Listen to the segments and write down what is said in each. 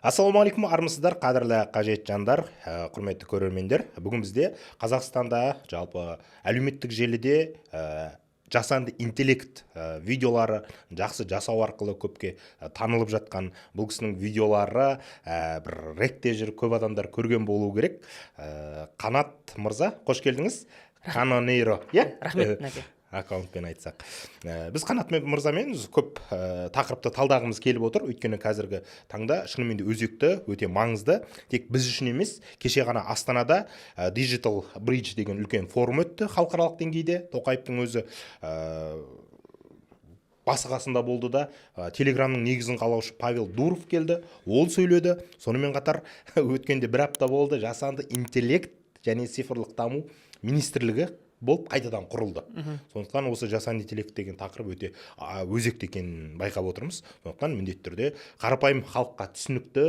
Ассалаумағалейкум, армысыздар, қадірлі қажет жандар, құрметті көрермендер. Бүгін бізде Қазақстанда жалпы әлеуметтік желіде жасанды интеллект видеолары жақсы жасау арқылы көпке танылып жатқан бұл кісінің видеолары бір ретте жүр, көп адамдар көрген болу керек. Қанат мырза, қош келдіңіз. Канонейро, рахмет Нәке. Аккаунтпен айтсақ. Біз Қанат мырзамен көп тақырыпты талдағымыз келіп отыр. Өйткені қазіргі таңда шынымен де өзекті, өте маңызды. Тек біз үшін емес, кеше ғана Астанада Digital Bridge деген үлкен форум өтті халықаралық деңгейде. Тоқаевтың өзі басы-қасында болды да, Телеграмның негізін қалаушы Павел Дуров келді, ол сөйледі. Сонымен қатар өткенде бір апта болды, жасанды интеллект және цифрлық даму министрлігі болып қайтадан құрылды. Сондықтан осы жасанды интеллект деген тақырып өте өзекті екенін байқап отырмыз. Сондықтан міндетті түрде қарапайым халыққа түсінікті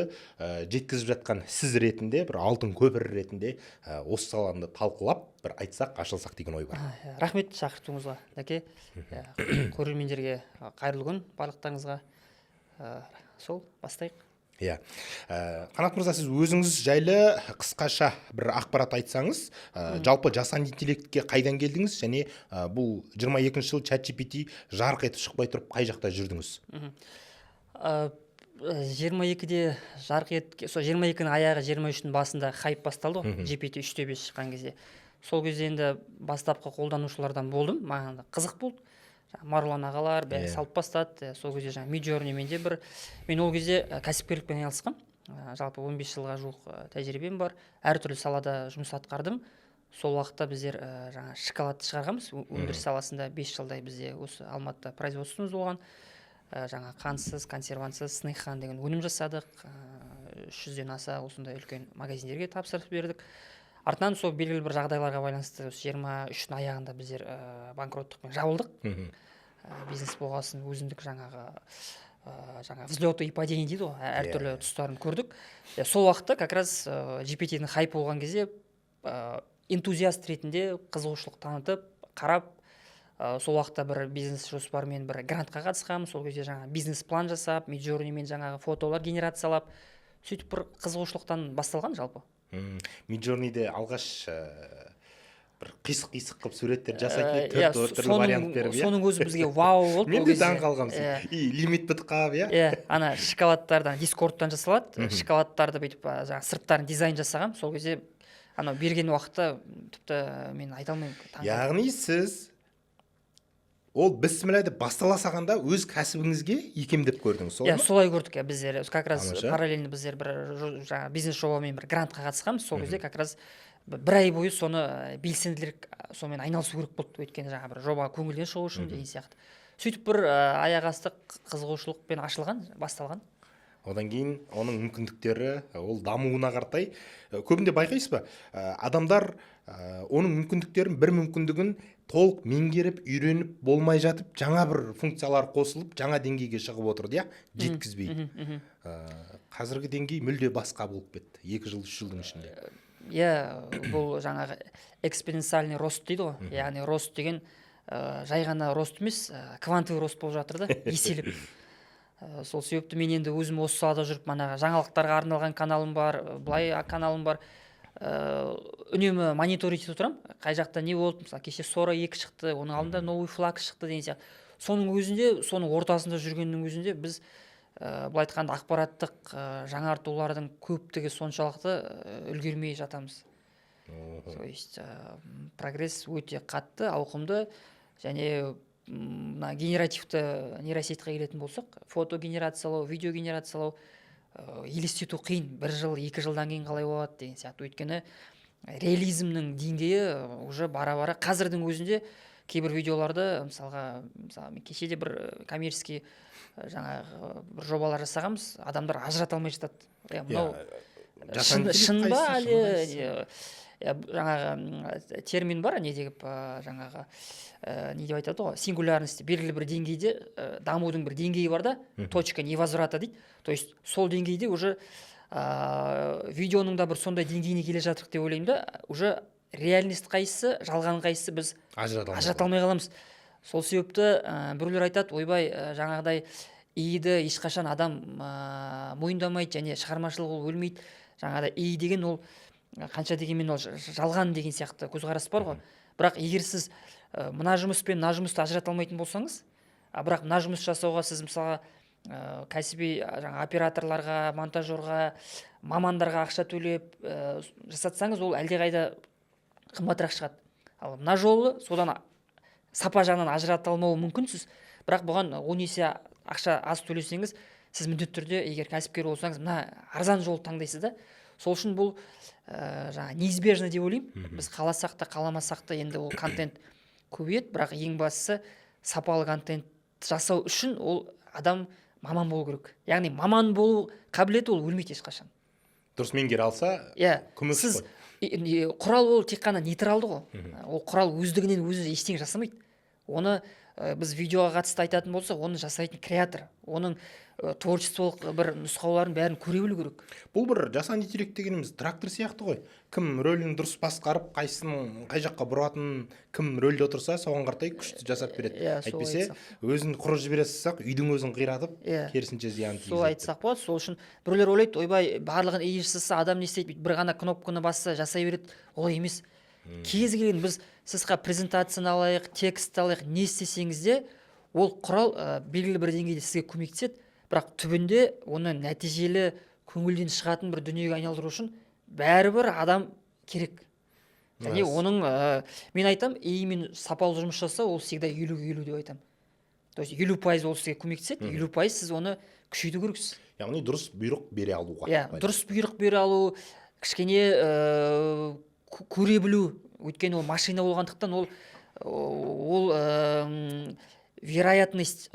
жеткізіп жатқан сіз ретінде, бір алтын көпір ретінде осы саланы талқылап, бір айтсақ, ашылсақ деген ой бар. Рахмет шақыртуыңызға, Нәке. Көрермендерге қайырлы күн, барлықтарыңызға. Сол, бастайық. Иә. Қанат мырза, сіз өзіңіз жайлы қысқаша бір ақпарат айтсаңыз, жалпы жасанды интеллектке қайдан келдіңіз, және бұл 22-ші жыл ChatGPT жарқ етіп шықпай тұрып қай жақта жүрдіңіз? 22-де жарқ етіп, сол 22-нің аяғы 23-дің басында хайп басталды ғой, GPT 3.5 шыққан кезде. Сол кезде енді бастапқы қолданушылардан болдым, маған қызық болды. Марлан ағалар бәрі салып бастады. Сол кезде жаңа Midjourneyмен де мен ол кезде кәсіпкерлікпен айналысқам. Жалпы 15 жылға жуық тәжірибем бар. Әртүрлі салада жұмыс атқардым. Сол уақытта біздер жаңа шоколад шығарғанбыз. Өндіріс саласында 5 жылдай бізде осы Алматыда производствомыз болған. Жаңа қантсыз, консервантсыз Снейхан деген өнім жасадық. 300-ден аса осындай үлкен магазиндерге тапсырып бердік. Артынан сол белгілі бір жағдайларға байланысты 23-дің аяғында біздер банкроттықпен жабылдық. Бизнес болғасын өзіндік жаңағы взлеты и падение дейді ғой, әртүрлі тұстарын көрдік. Сол уақытта как раз GPT-дің хайп болған кезде энтузиаст ретінде қызығушылық танытып, қарап, сол уақытта бір бизнес жоспармен бір грантқа қатысқам. Сол кезде жаңа бизнес-план жасап, Midjourneyмен жаңағы фотолар генерациялап, сөйтіп бір қызығушылықтан басталған жалпы. Midjourneyде алғаш бір қисық-қисық қылып суреттер жасайтын, түрлі вариант беріп, соның өзі бізге вау болды. Мен де таң қалғамсың. Лимит бітіп қалып, ана шоколадтардан дискордтан жасалады. Шоколадтарды бүйтіп жаңа сырттарын дизайн жасағам. Сол кезде анау берген уақытта тіпті мен айта алмаймын. Яғни сіз ол бісмілләді бастала сағанда өз кәсібіңізге икемдеп көрдіңіз, сол ма? Солай көрдік. Біздер как раз параллельно біздер бір жаңа бизнес жобамен бір грантқа қатысқанбыз. Сол кезде как раз бір ай бойы соны белсенділік сонымен айналысу керек болды. Өйткені жаңа бір жоба көңілден шығу үшін деген сияқты. Сөйтіп бір аяқ асты қызығушылықпен ашылған, басталған. Одан кейін оның мүмкіндіктері, ол дамуына қартай, көбінде байқайсыз ба? Адамдар оның мүмкіндіктерін, бір мүмкіндігін толық меңгеріп, үйреніп болмай жатып, жаңа бір функциялар қосылып, жаңа деңгейге шығып отырды, жеткізбей. Қазіргі деңгей мүлде басқа болып кетті, 2 жыл, 3 жылдың ішінде. Бұл жаңағы экспоненциальный рост дейді ғой. Яғни рост деген жай ғана рост емес, квантовый рост болып жатыр да, еселеп. Сол себепті мен енді өзім осы салада жүріп, жаңалықтарға арналған каналым бар, былай каналым бар. Үнемі мониторить етіп отырам, қай жақта не болды. Мысалы, кеше Sora 2 шықты, оның алдында новый флаг шықты деген сияқты. Соның өзінде, соның ортасында жүргеннің өзінде біз былай айтқанда ақпараттық жаңартулардың көптігі соншалықты үлгермей жатамыз. То есть прогресс өте қатты, ауқымды, және генеративті нейросетьқа келетін болсақ, фото генерациялау, видео генерациялау елестету қиын. 1 жыл, 2 жылдан кейін қалай болады деген сияқты. Өйткені реализмнің деңгейі уже бара-бара қазірдің өзінде кейбір видеоларды, мысалға, мен кешеде бір коммерческий жаңағы бір жобалар жасағанбыз, адамдар ажырата алмай жатады. Мынау шын ба әлі жаңағы термин бар, недегі жаңағы не деп айтады ғой, сингулярность, белгілі бір деңгейде дамудың бір деңгейі бар да, точка невозврата дейді. То есть сол деңгейде уже видеоның да бір сондай деңгейіне келе жатырық деп ойлаймын да, уже реальность қайсысы, жалған қайсысы біз ажырата алмай қаламыз. Сол себепті біреулер айтады, ойбай, жаңағыдай ииді ешқашан адам мойындамайды және шығармашылық ол өлмейді. Жаңағыдай ии деген ол қанша дегенмен ол жалған деген сияқты көзқарас бар ғой. Бірақ егер сіз мына жұмыс пен мына жұмысты ажырата алмайтын болсаңыз, бірақ мына жұмыс жасауға сіз мысалға кәсіби жаңа операторларға, монтажерға, мамандарға ақша төлеп жасатсаңыз, ол әлдеқайда қымбатырақ шығады. Ал мына жолы содан сапа жағынан ажырата алмауы мүмкінсіз, бірақ бұған 10 есе ақша аз төлесеңіз, сіз міндетті түрде егер кәсіпкер болсаңыз, мына арзан жолды таңдайсыз да. Сол үшін бұл жаңа неизбежно деп ойлаймын. Біз қаласақ та қаламасақ та енді ол контент көбейеді, бірақ ең бастысы сапалы контент жасау үшін ол адам маман болу керек. Яғни маман болу қабілеті ол өлмейді ешқашан. Дұрыс меңгере алса, сіз құрал ол тек қана нейтралды ғой. Ол құрал өздігінен өзі ештеңе жасамайды. Оны біз видеоға қатысты айтатын болсақ, оны жасайтын креатор, оның творчестволық бір нұсқауларын бәрін көре білу керек. Бұл бір жасанды интеллект дегеніміз трактор сияқты ғой. Кім рөлін дұрыс басқарып, қайсының қай жаққа бұратынын, кім рөлде отырса, соған қаратай күшті жасап береді. Әйтпесе, өзін құрып жібере салсақ, үйдің өзін қиратып, керісінше зиян тигізеді. Сол айтсақ болады. Сол үшін біреулер ойлайды, ойбай, барлығын ии жасаса, адам не істейді, бір ғана кнопканы басса жасай береді. Олай емес. Кез келген сіз презентацияны алайық, текст алайық, не істесеңіз де, ол құрал белгілі бір деңгейде сізге көмектеседі, бірақ түбінде оны нәтижелі көңілден шығатын бір дүниеге айналдыру үшін бәрібір адам керек. Және оның мен айтам, ИИ-мен сапалы жұмыс жасау, ол всегда 50-50 деп айтам. То есть 50% ол сізге көмектеседі, 50% сіз оны күшейту керексіз. Яғни дұрыс бұйрық бере алуға. Дұрыс бұйрық бере алу, кішкене көре білу, өйткені ол машина болғандықтан ол вероятность,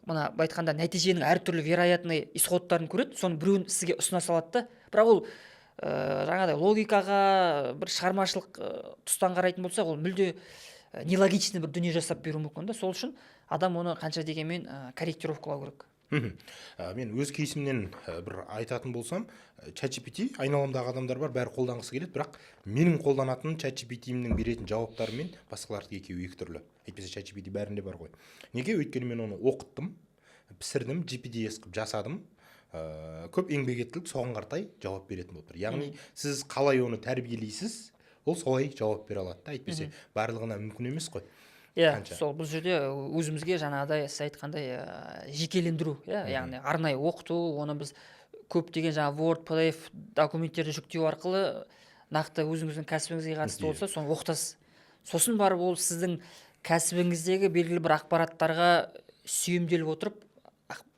мына айтқанда нәтиженің әртүрлі вероятный исходтарын көреді, соның біреуін сізге ұсына салады да. Бірақ ол жаңағыдай логикаға, бір шығармашылық тұстан қарайтын болсақ, ол мүлде нелогичный бір дүние жасап беру мүмкін да. Сол үшін адам оны қанша дегенмен корректировкалау керек. Мен өз кейсімнен бір айтатын болсам, ChatGPT айналамдағы адамдар бар, бәрі қолданғысы келеді, бірақ менің қолданатын ChatGPT-мнің беретін жауаптарымен басқалардікі екеуі екі түрлі. Әйтпесе ChatGPT бәрінде бар ғой. Неге? Өйткені мен оны оқыттым, пісірдім, GPS қып жасадым, көп еңбек еттілік, соған қаратай жауап беретін болып тұр. Яғни сіз қалай оны тәрбиелейсіз, ол солай жауап бере алады да. Әйтпесе барлығына мүмкін емес қой. Сол бұл жерде өзімізге жаңағыдай сіз айтқандай жекелендіру, яғни арнайы оқыту, оны біз көптеген жаңа Word, PDF документтерді жүктеу арқылы нақты өзіңіздің кәсібіңізге қатысты болса, соны оқытасыз. Сосын барып ол сіздің кәсібіңіздегі белгілі бір ақпараттарға сүйемделіп отырып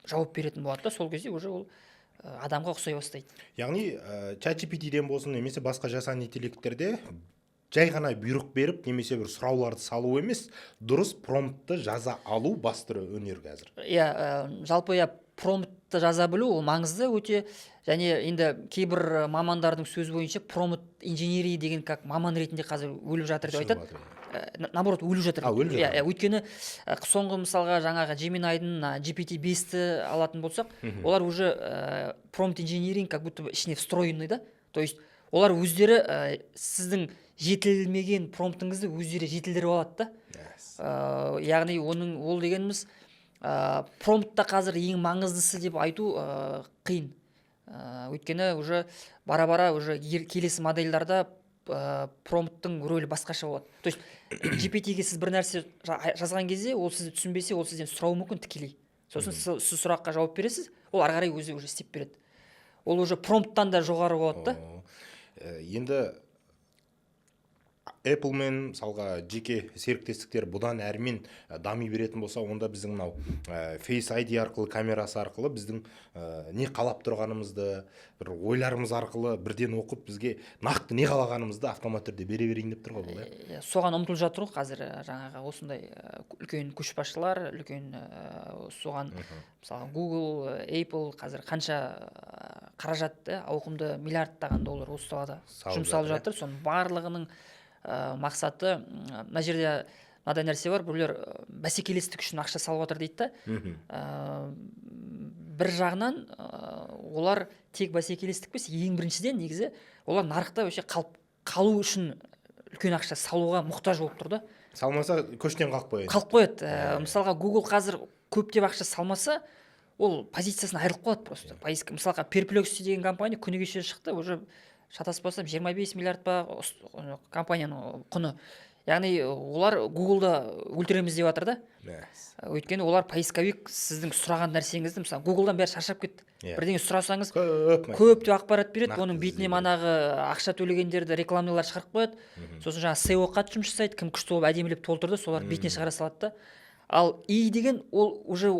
жауап беретін болады да, сол кезде уже ол адамға ұқсай бастайды. Яғни ChatGPT-ден болсын, немесе басқа жасанды интеллекттерде жай ғана бұйрық беріп, немесе бір сұрауларды салу емес, дұрыс промптты жаза алу басты өнер қазір. Жалпы промптты жаза білу ол маңызды өте, және енді кейбір мамандардың сөзі бойынша промпт инженерия деген как маман ретінде қазір өліп жатыр деп айтады. Наоборот, өліп жатыр. Өйткені соңғы мысалға жаңағы Gemini'дің GPT-5-ті алатын болсақ, олар уже промпт инженеринг как будто ішіне встроенный да. То есть олар өздері сіздің жетілмеген промптыңызды өздері жетілдіріп алады да. Яғни ол дегеніміз промптта қазір ең маңыздысы деп айту қиын. Өйткені уже бара-бара уже келесі модельдарда промпттың рөлі басқаша болады. То есть GPT-ге сіз бір нәрсе жазған кезде, ол сізді түсінбесе, ол сізден сұрауы мүмкін тікелей. Сосын сіз сұраққа жауап бересіз, ол ары қарай өзі уже істеп береді. Ол уже промпттан да жоғары болады да. Енді Apple мен мысалға жеке серіктестіктер бұдан әрмен дами беретін болса, онда біздің мынау Face ID арқылы, камерасы арқылы біздің не қалап тұрғанымызды, бір ойларымыз арқылы бірден оқып, бізге нақты не қалағанымызды автомат түрде бере берейін деп тұр ғой бұл. Соған ұмтылып жатыр ғой қазір жаңағы осындай үлкен көшбасшылар, үлкен соған мысалы Google, Apple қазір қанша қаражатты, ауқымды миллиардтаған доллар осы салада жұмсалып жатыр. Соның барлығының мақсаты, мына жерде мынадай нәрсе бар, біреулер бәсекелестік үшін ақша салып отыр дейді да. Бір жағынан олар тек бәсекелестік емес, ең біріншіден негізі олар нарықта вообще қалу үшін үлкен ақша салуға мұқтаж болып тұр да. Салмаса көштен қалып қояды. Қалып қояды. Мысалға Google қазір көптеп ақша салмаса, ол позициясынан айырылып қалады просто. Поиска мысалға Perplexity деген компания күні кеше шықты, уже шатаспасам 25 миллиард па компанияның құны. Яғни олар Google-да өлтіреміз деп жатыр да. Өйткені олар поисковик сіздің сұраған нәрсеңізді, мысалы Google-дан бәрі шаршап кетті. Бірдеңе сұрасаңыз көп деп ақпарат береді, оның бетіне манағы ақша төлегендерді рекламалар шығарып қояды. Сосын жаңа SEO қатты жұмыс жасайды, кім күшті болып әдемілеп толтырды, солар бетіне шығара салады да. Ал деген ол уже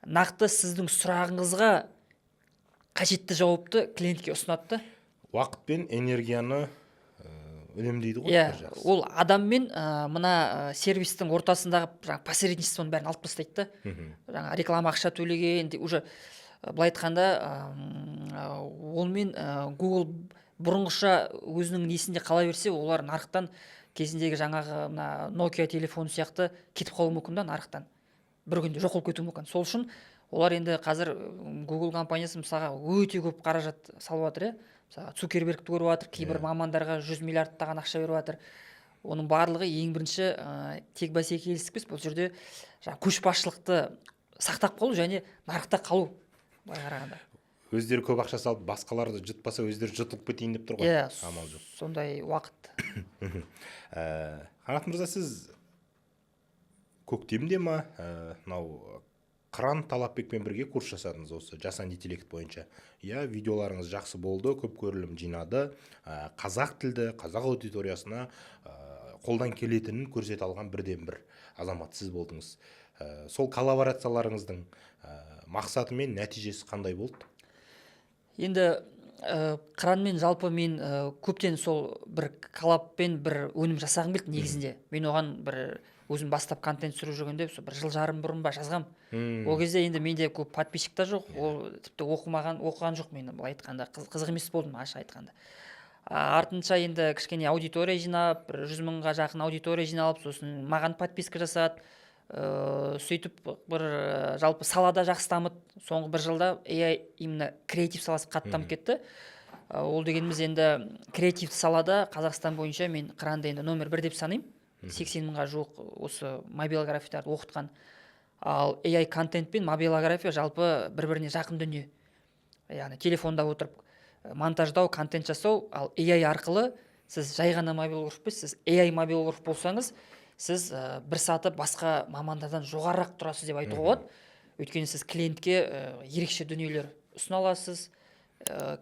нақты сіздің сұрағыңызға қажетті жауапты клиентке ұсынады да. Уақыт пен энергияны үнемдейді ғой. Иә, ол адаммен мына сервистің ортасындағы жаңа посредничествоның бәрін алып тастайды да. Жаңа реклама ақша төлеген уже былай айтқанда онымен Google бұрынғыша өзінің несінде қала берсе, олар нарықтан кезіндегі жаңағы мына Nokia телефоны сияқты кетіп қалуы мүмкін да нарықтан. Бір күнде жоқ болып кетуі мүмкін. Сол үшін олар енді қазір Google компаниясы мысалға өте көп қаражат салып жатыр, мысалы Цукербергті көріп жатыр, кейбір мамандарға 100 миллиардтаған ақша беріп жатыр. Оның барлығы ең бірінші тек бәсекелестік емес, бұл жерде көшбасшылықты сақтап қалу және нарықта қалу. Былай қарағанда Өздері көп ақша салып, басқаларды жұтпаса, өздері жұтылып кетейін деп тұр ғой. Амал жоқ. Сондай уақыт. Қанат мырза, сіз көктемде ма мынау Қыран Талапбекпен бірге курс жасадыңыз осы жасанды интеллект бойынша. Иә, видеоларыңыз жақсы болды, көп көрілім жинады. Қазақ тілді, қазақ аудиториясына қолдан келетінін көрсете алған бірден бір азамат сіз болдыңыз. Сол коллаборацияларыңыздың мақсаты мен нәтижесі қандай болды? Енді Қыранмен жалпы мен көптен сол бір коллабпен бір өнім жасағым келді негізінде. Мен оған бір өзім бастап контент түсіріп жүргенде бір жыл жарым бұрын ба жазғам. Ол кезде енді менде көп подписчик та жоқ, ол тіпті оқыған жоқ мені, былай айтқанда қызық емес болдым, ашық айтқанда. Артынша енді кішкене аудитория жинап, 100 мыңға жақын аудитория жиналып, сосын маған подписка жасады. Сөйтіп бір жалпы салада жақсы дамыды. Соңғы бір жылда AI именно креатив саласы қатты дамып кетті. Ол дегеніміз енді креативті салада Қазақстан бойынша мен Қыранды енді номер 1 деп санаймын. 80 мыңға жуық осы мобилографияларды оқытқан. Ал AI контент пен мобилография жалпы бір-біріне жақын дүние. Яғни телефонда отырып монтаждау, контент жасау, ал AI арқылы сіз жай ғана мобилограф емес, сіз AI мобилограф болсаңыз, сіз бір саты басқа мамандардан жоғарырақ тұрасыз деп айтуға болады. Өйткені сіз клиентке ерекше дүниелер ұсына аласыз,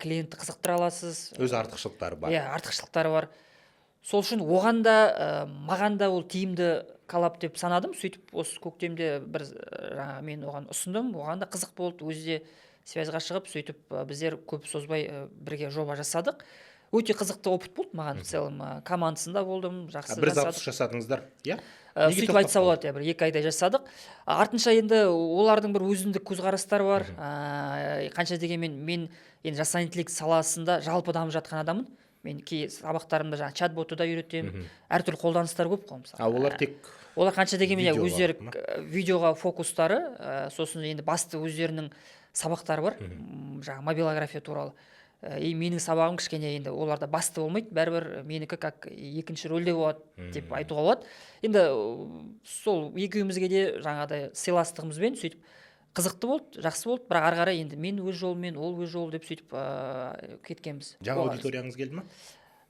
клиентті қызықтыра аласыз. Өз артықшылықтары бар. Иә, артықшылықтары бар. Сол үшін оған да маған да ол тиімді коллаб деп санадым. Сөйтіп осы көктемде бір мен оған ұсындым, оған да қызық болды. Өзі де связьға шығып, сөйтіп біздер көп созбай бірге жоба жасадық. Өте қызықты опыт болды маған в целом. Командасында болдым, жақсы жасадық. Бір запуск жасадыңыздар, иә? Сөйтіп айтса болады, бір 2 айда жасадық. Артынша енді олардың бір өзіндік көзқарастары бар. Қанша дегенмен мен енді жасанды интеллект саласында жалпы дамып жатқан адаммын. Мен кей сабақтарымда жаңа чат-ботты да үйретемін. Әртүрлі қолданыстар көп қой мысалы. Олар тек олар қанша дегенмен өздері видеоға фокустары, сосын енді басты өздерінің сабақтары бар. Жаңа мобилография туралы. И менің сабағым кішкене енді оларда басты болмайды, бәрібір менікі как екінші рөлде болады деп айтуға болады. Енді сол екеумізге де жаңағыдай сыйластығымызбен сөйтіп қызықты болды, жақсы болды, бірақ ары қарай енді мен өз жолыммен, ол өз жолы деп сөйтіп кеткенбіз. Жаңа аудиторияңыз келді ма?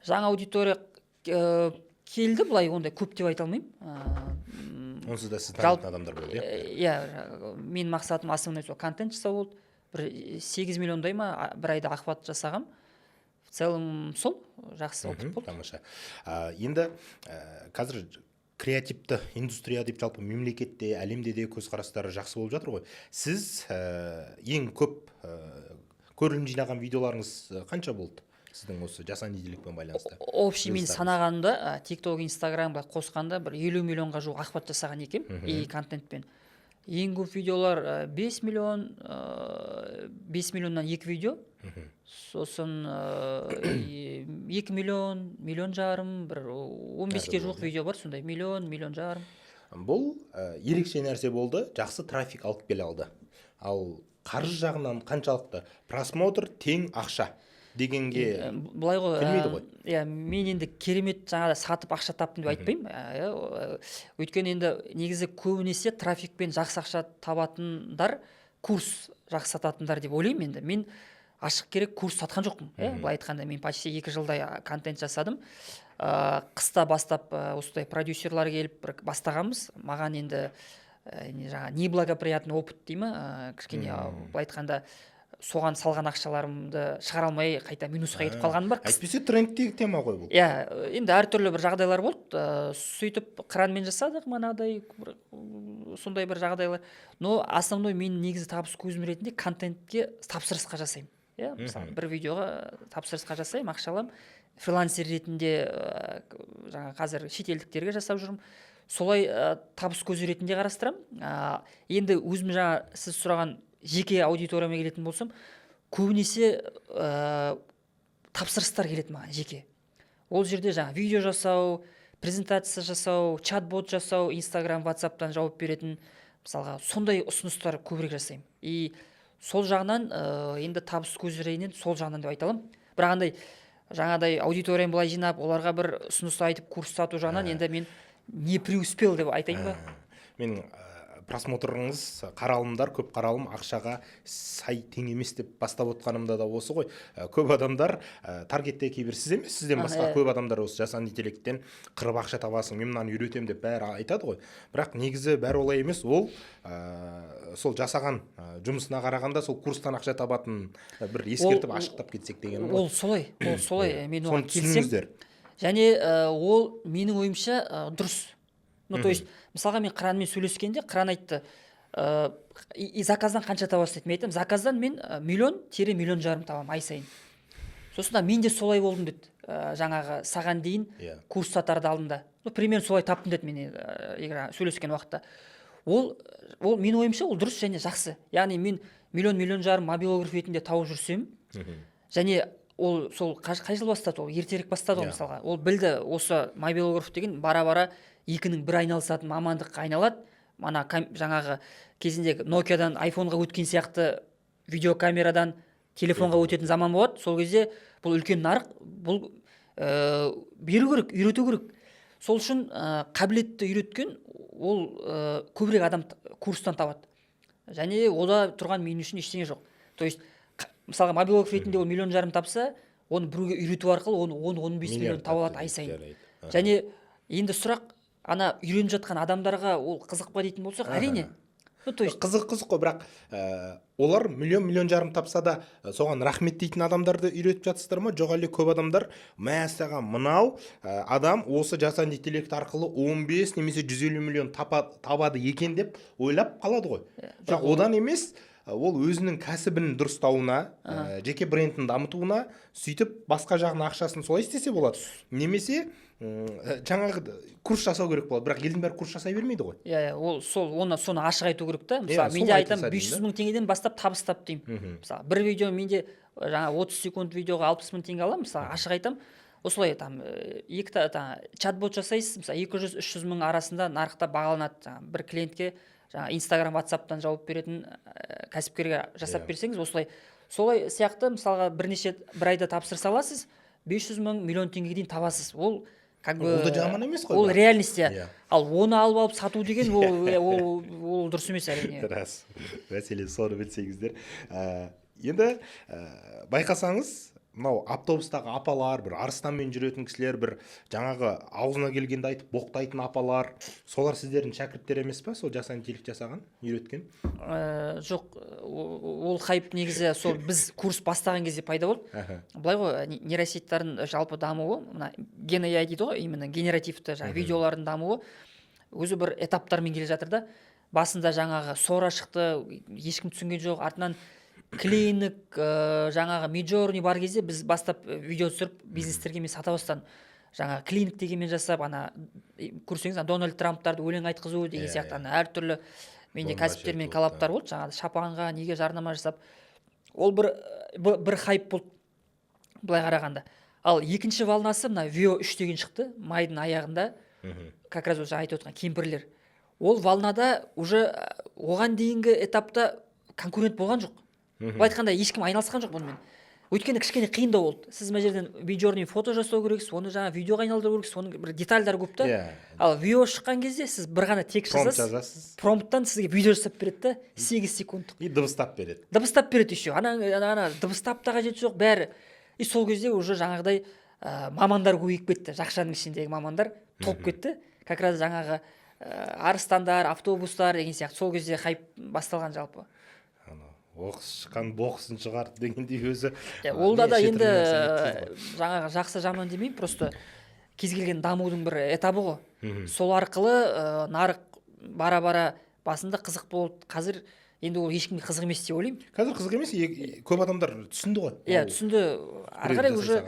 Жаңа аудитория келді, былай ондай көп деп айта алмаймын. Онсыз да сіз танитын адамдар болды, иә? Иә, мен мақсатым основной сол контент жасау болды. Бір 8 миллиондай ма бір айда охват жасағам. В целом сол жақсы опыт болды. Тамаша. Енді қазір креативті индустрия деп жалпы мемлекетте, әлемде де көзқарастары жақсы болып жатыр ғой. Сіз ең көп көрілім жинаған видеоларыңыз қанша болды? Сіздің осы жасанды интеллектпен байланысты. Общий мен санағанда, TikTok, Instagram қосқанда бір 50 миллионға жуық охват жасаған екем, контентпен. Ең көп видеолар 5 миллион, 5 миллионнан 2 видео, сосын 2 миллион, миллион жарым, бір 15-ке жуық видео бар, сондай миллион, миллион жарым. Бұл ерекше нәрсе болды, жақсы трафик алып келе алды. Ал қаржы жағынан қаншалықты? Просмотр тең ақша дегенге былай ғой, келмейді ғой. Иә, мен енді керемет жаңада сатып ақша таптым деп айтпаймын. Өйткені енді негізі көбінесе трафикпен жақсы ақша табатындар курс жақсы сататындар деп ойлаймын. Енді мен ашық керек курс сатқан жоқпын. Былай айтқанда мен почти 2 жылдай контент жасадым. Қыста бастап осындай продюсерлар келіп бір бастағанбыз. Маған енді жаңа неблагоприятный опыт дей ма, кішкене былай айтқанда соған салған ақшаларымды шығара алмай қайта минусқа кетіп қалғаным бар. Әйтпесе трендтегі тема ғой бұл. Иә, енді әртүрлі бір жағдайлар болды. Сөйтіп кранмен жасадық мынадай сондай бір жағдайлар. Но основной мен негізі табыс көзім ретінде контентке тапсырысқа жасаймын. Иә, мысалы бір видеоға тапсырысқа жасаймын, ақша аламын. Фрилансер ретінде жаңа қазір шетелдіктерге жасап жүрмін. Солай табыс көзі ретінде қарастырамын. Енді өзім жаңа сіз сұраған жеке аудиторияма келетін болсам, көбінесе тапсырыстар келеді маған жеке. Ол жерде жаңа видео жасау, презентация жасау, чат-бот жасау, Instagram, WhatsApp-тан жауап беретін, мысалға сондай ұсыныстар көбірек жасаймын. И сол жағынан енді табыс көзі ретінен сол жағынан деп айта аламын. Бірақ андай жаңадай аудиторияны былай жинап, оларға бір ұсыныс айтып курс сату жағынан енді мен не преуспел деп айтайын ба? Мен просмотрыңыз қаралымдар, көп қаралым ақшаға сай тең емес деп бастап отқанымда да осы ғой. Көп адамдар таргетте кейбір сіз емес, сізден басқа көп адамдар осы жасанды интеллекттен қырып ақша табасың, мен мынаны үйретемін деп бәрі айтады ғой. Бірақ негізі бәрі олай емес. Ол сол жасаған жұмысына қарағанда сол курстан ақша табатын бір ескертіп ашықтап кетсек деген ғой. Ол солай, мен оған Соны келсем. түсініңіздер. Және ол менің ойымша дұрыс. Ну, то есть, мысалға мен қыранмен сөйлескенде, қыран айтты, заказдан қанша табасыз деді. Мен айтам, заказдан мен миллион жарым табамын ай сайын. Сосын мен де солай болдым деді. Жаңағы саған дейін курс сатарды алдында. Ну, примерно солай таптым деді мен сөйлескен уақытта. Ол менің ойымша ол дұрыс және жақсы. Яғни мен миллион жарым мобилограф ретінде тауып жүрсем, және ол сол қай жыл бастады, ол ертерек бастады ғой мысалға. Ол білді, осы мобилограф деген бара-бара екінің бір айналысатын мамандыққа айналады. Мана жаңағы кезіндегі Nokia-дан iPhone-ға өткен сияқты видеокамерадан телефонға өтетін заман болады. Сол кезде бұл үлкен нарық, бұл беру керек, үйрету керек. Сол үшін қабілетті үйреткен ол көбірек адам курстан табады. Және ода тұрған мен үшін ештеңе жоқ. То есть мысалға мобилограф ретінде ол миллион жарым тапса, оны біреуге үйрету арқылы оны 10-15 миллион таба алады ай сайын. Және енді сұрақ, ана үйреніп жатқан адамдарға ол қызық па дейтін болсақ, әрине. Қызық қой, бірақ олар миллион жарым тапса да соған рахмет дейтін адамдарды үйретіп жатсыздар ма? Жоқ, әлде көп адамдар мәссаған мынау адам осы жасанды интеллект арқылы 15 немесе 150 миллион табады екен деп ойлап қалады ғой. Бірақ одан емес, ол өзінің кәсібін дұрыстауына, жеке брендін дамытуына, сөйтіп басқа жағына ақшасын солай істесе болады. Немесе жаңағы курс жасау керек болады, бірақ елдің бәрі курс жасай бермейді ғой. Ол соны ашық айту керек та. Мысалы, менде айтам 500 мың теңгеден бастап табыс тап деймін. Мысалы, бір видео менде жаңа 30 секунд видеоға 60 мың теңге аламын. Мысалы, ашық айтам. Осылай чат-бот жасайсыз, мысалы 200-300 мың арасында нарықта бағаланады. Бір клиентке Instagram, WhatsApp-тан жауап беретін кәсіпкерге жасап берсеңіз, солай сияқты мысалға бір айда тапсырыс аласыз, 500 мың, миллион теңгеге дейін табасыз. Ол да жаман емес қой. Ол реальность. Ал оны алып сату деген ол дұрыс емес әрине. Рас. Мәселе соны білсеңіздер. Енді байқасаңыз, мынау автобустағы апалар, бір арыстанмен жүретін кісілер, бір жаңағы аузына келгенде айтып боқтайтын апалар, солар сіздердің шәкірттер емес пе? Сол жасанды интеллект жасаған, үйреткен? Жоқ, ол хайп негізі сол біз курс бастаған кезде пайда болды. Былай ғой, нейросеттардың жалпы дамуы, мына Gen AI дейді ғой, именно генеративті видеолардың дамуы өзі бір этаптармен келе жатыр да. Басында жаңағы сора шықты, ешкім түсінген жоқ, артынан клиник, жаңағы Midjourney бар кезде біз бастап видео түсіріп бизнестерге мен сата бастадым. Жаңағы клиник дегенмен жасап, көрсеңіз, Дональд Трамптарды өлең айтқызу деген сияқты әртүрлі менде кәсіптермен коллабтар болды. Жаңағы шапанға неге жарнама жасап, ол бір хайп болды былай қарағанда. Ал екінші волнасы мына Veo 3 деген шықты, майдың аяғында, как раз жаңа айтып отқан кемпірлер. Ол волнада уже оған дейінгі этапта конкурент болған жоқ. Былай айтқанда ешкім айналысқан жоқ бұнымен. өйткені кішкене қиындау болды. Сіз мына жерден видеорный фото жасау керексіз, оны жаңа видеоға айналдыру керексіз, оның бір детальдар көп та. Ал видео шыққан кезде сіз бір ғана текст жазасыз. Промпттан сізге видео жасап береді да, 8 секундтық. И дыбыстап береді. Дыбыстап береді еще. Ана дыбыстап та қажеті жоқ, бәрі. И сол кезде уже жаңағыдай мамандар көбейіп кетті. Жақшаның ішіндегі мамандар толып кетті. Как раз жаңағы арыстандар, автобустар деген сияқты сол кезде хайп басталған жалпы. Оқыс шыққан боқсын шығарды дегендей өзі. Олда да енді жаңағы жақсы жаман демеймін, просто кез келген дамудың бір этабы ғой. Сол арқылы нарық бара-бара басында қызық болды. Қазір енді ол ешкімге қызық емес деп ойлаймын. Қазір қызық емес, көп адамдар түсінді ғой. Иә, түсінді. Ары қарай уже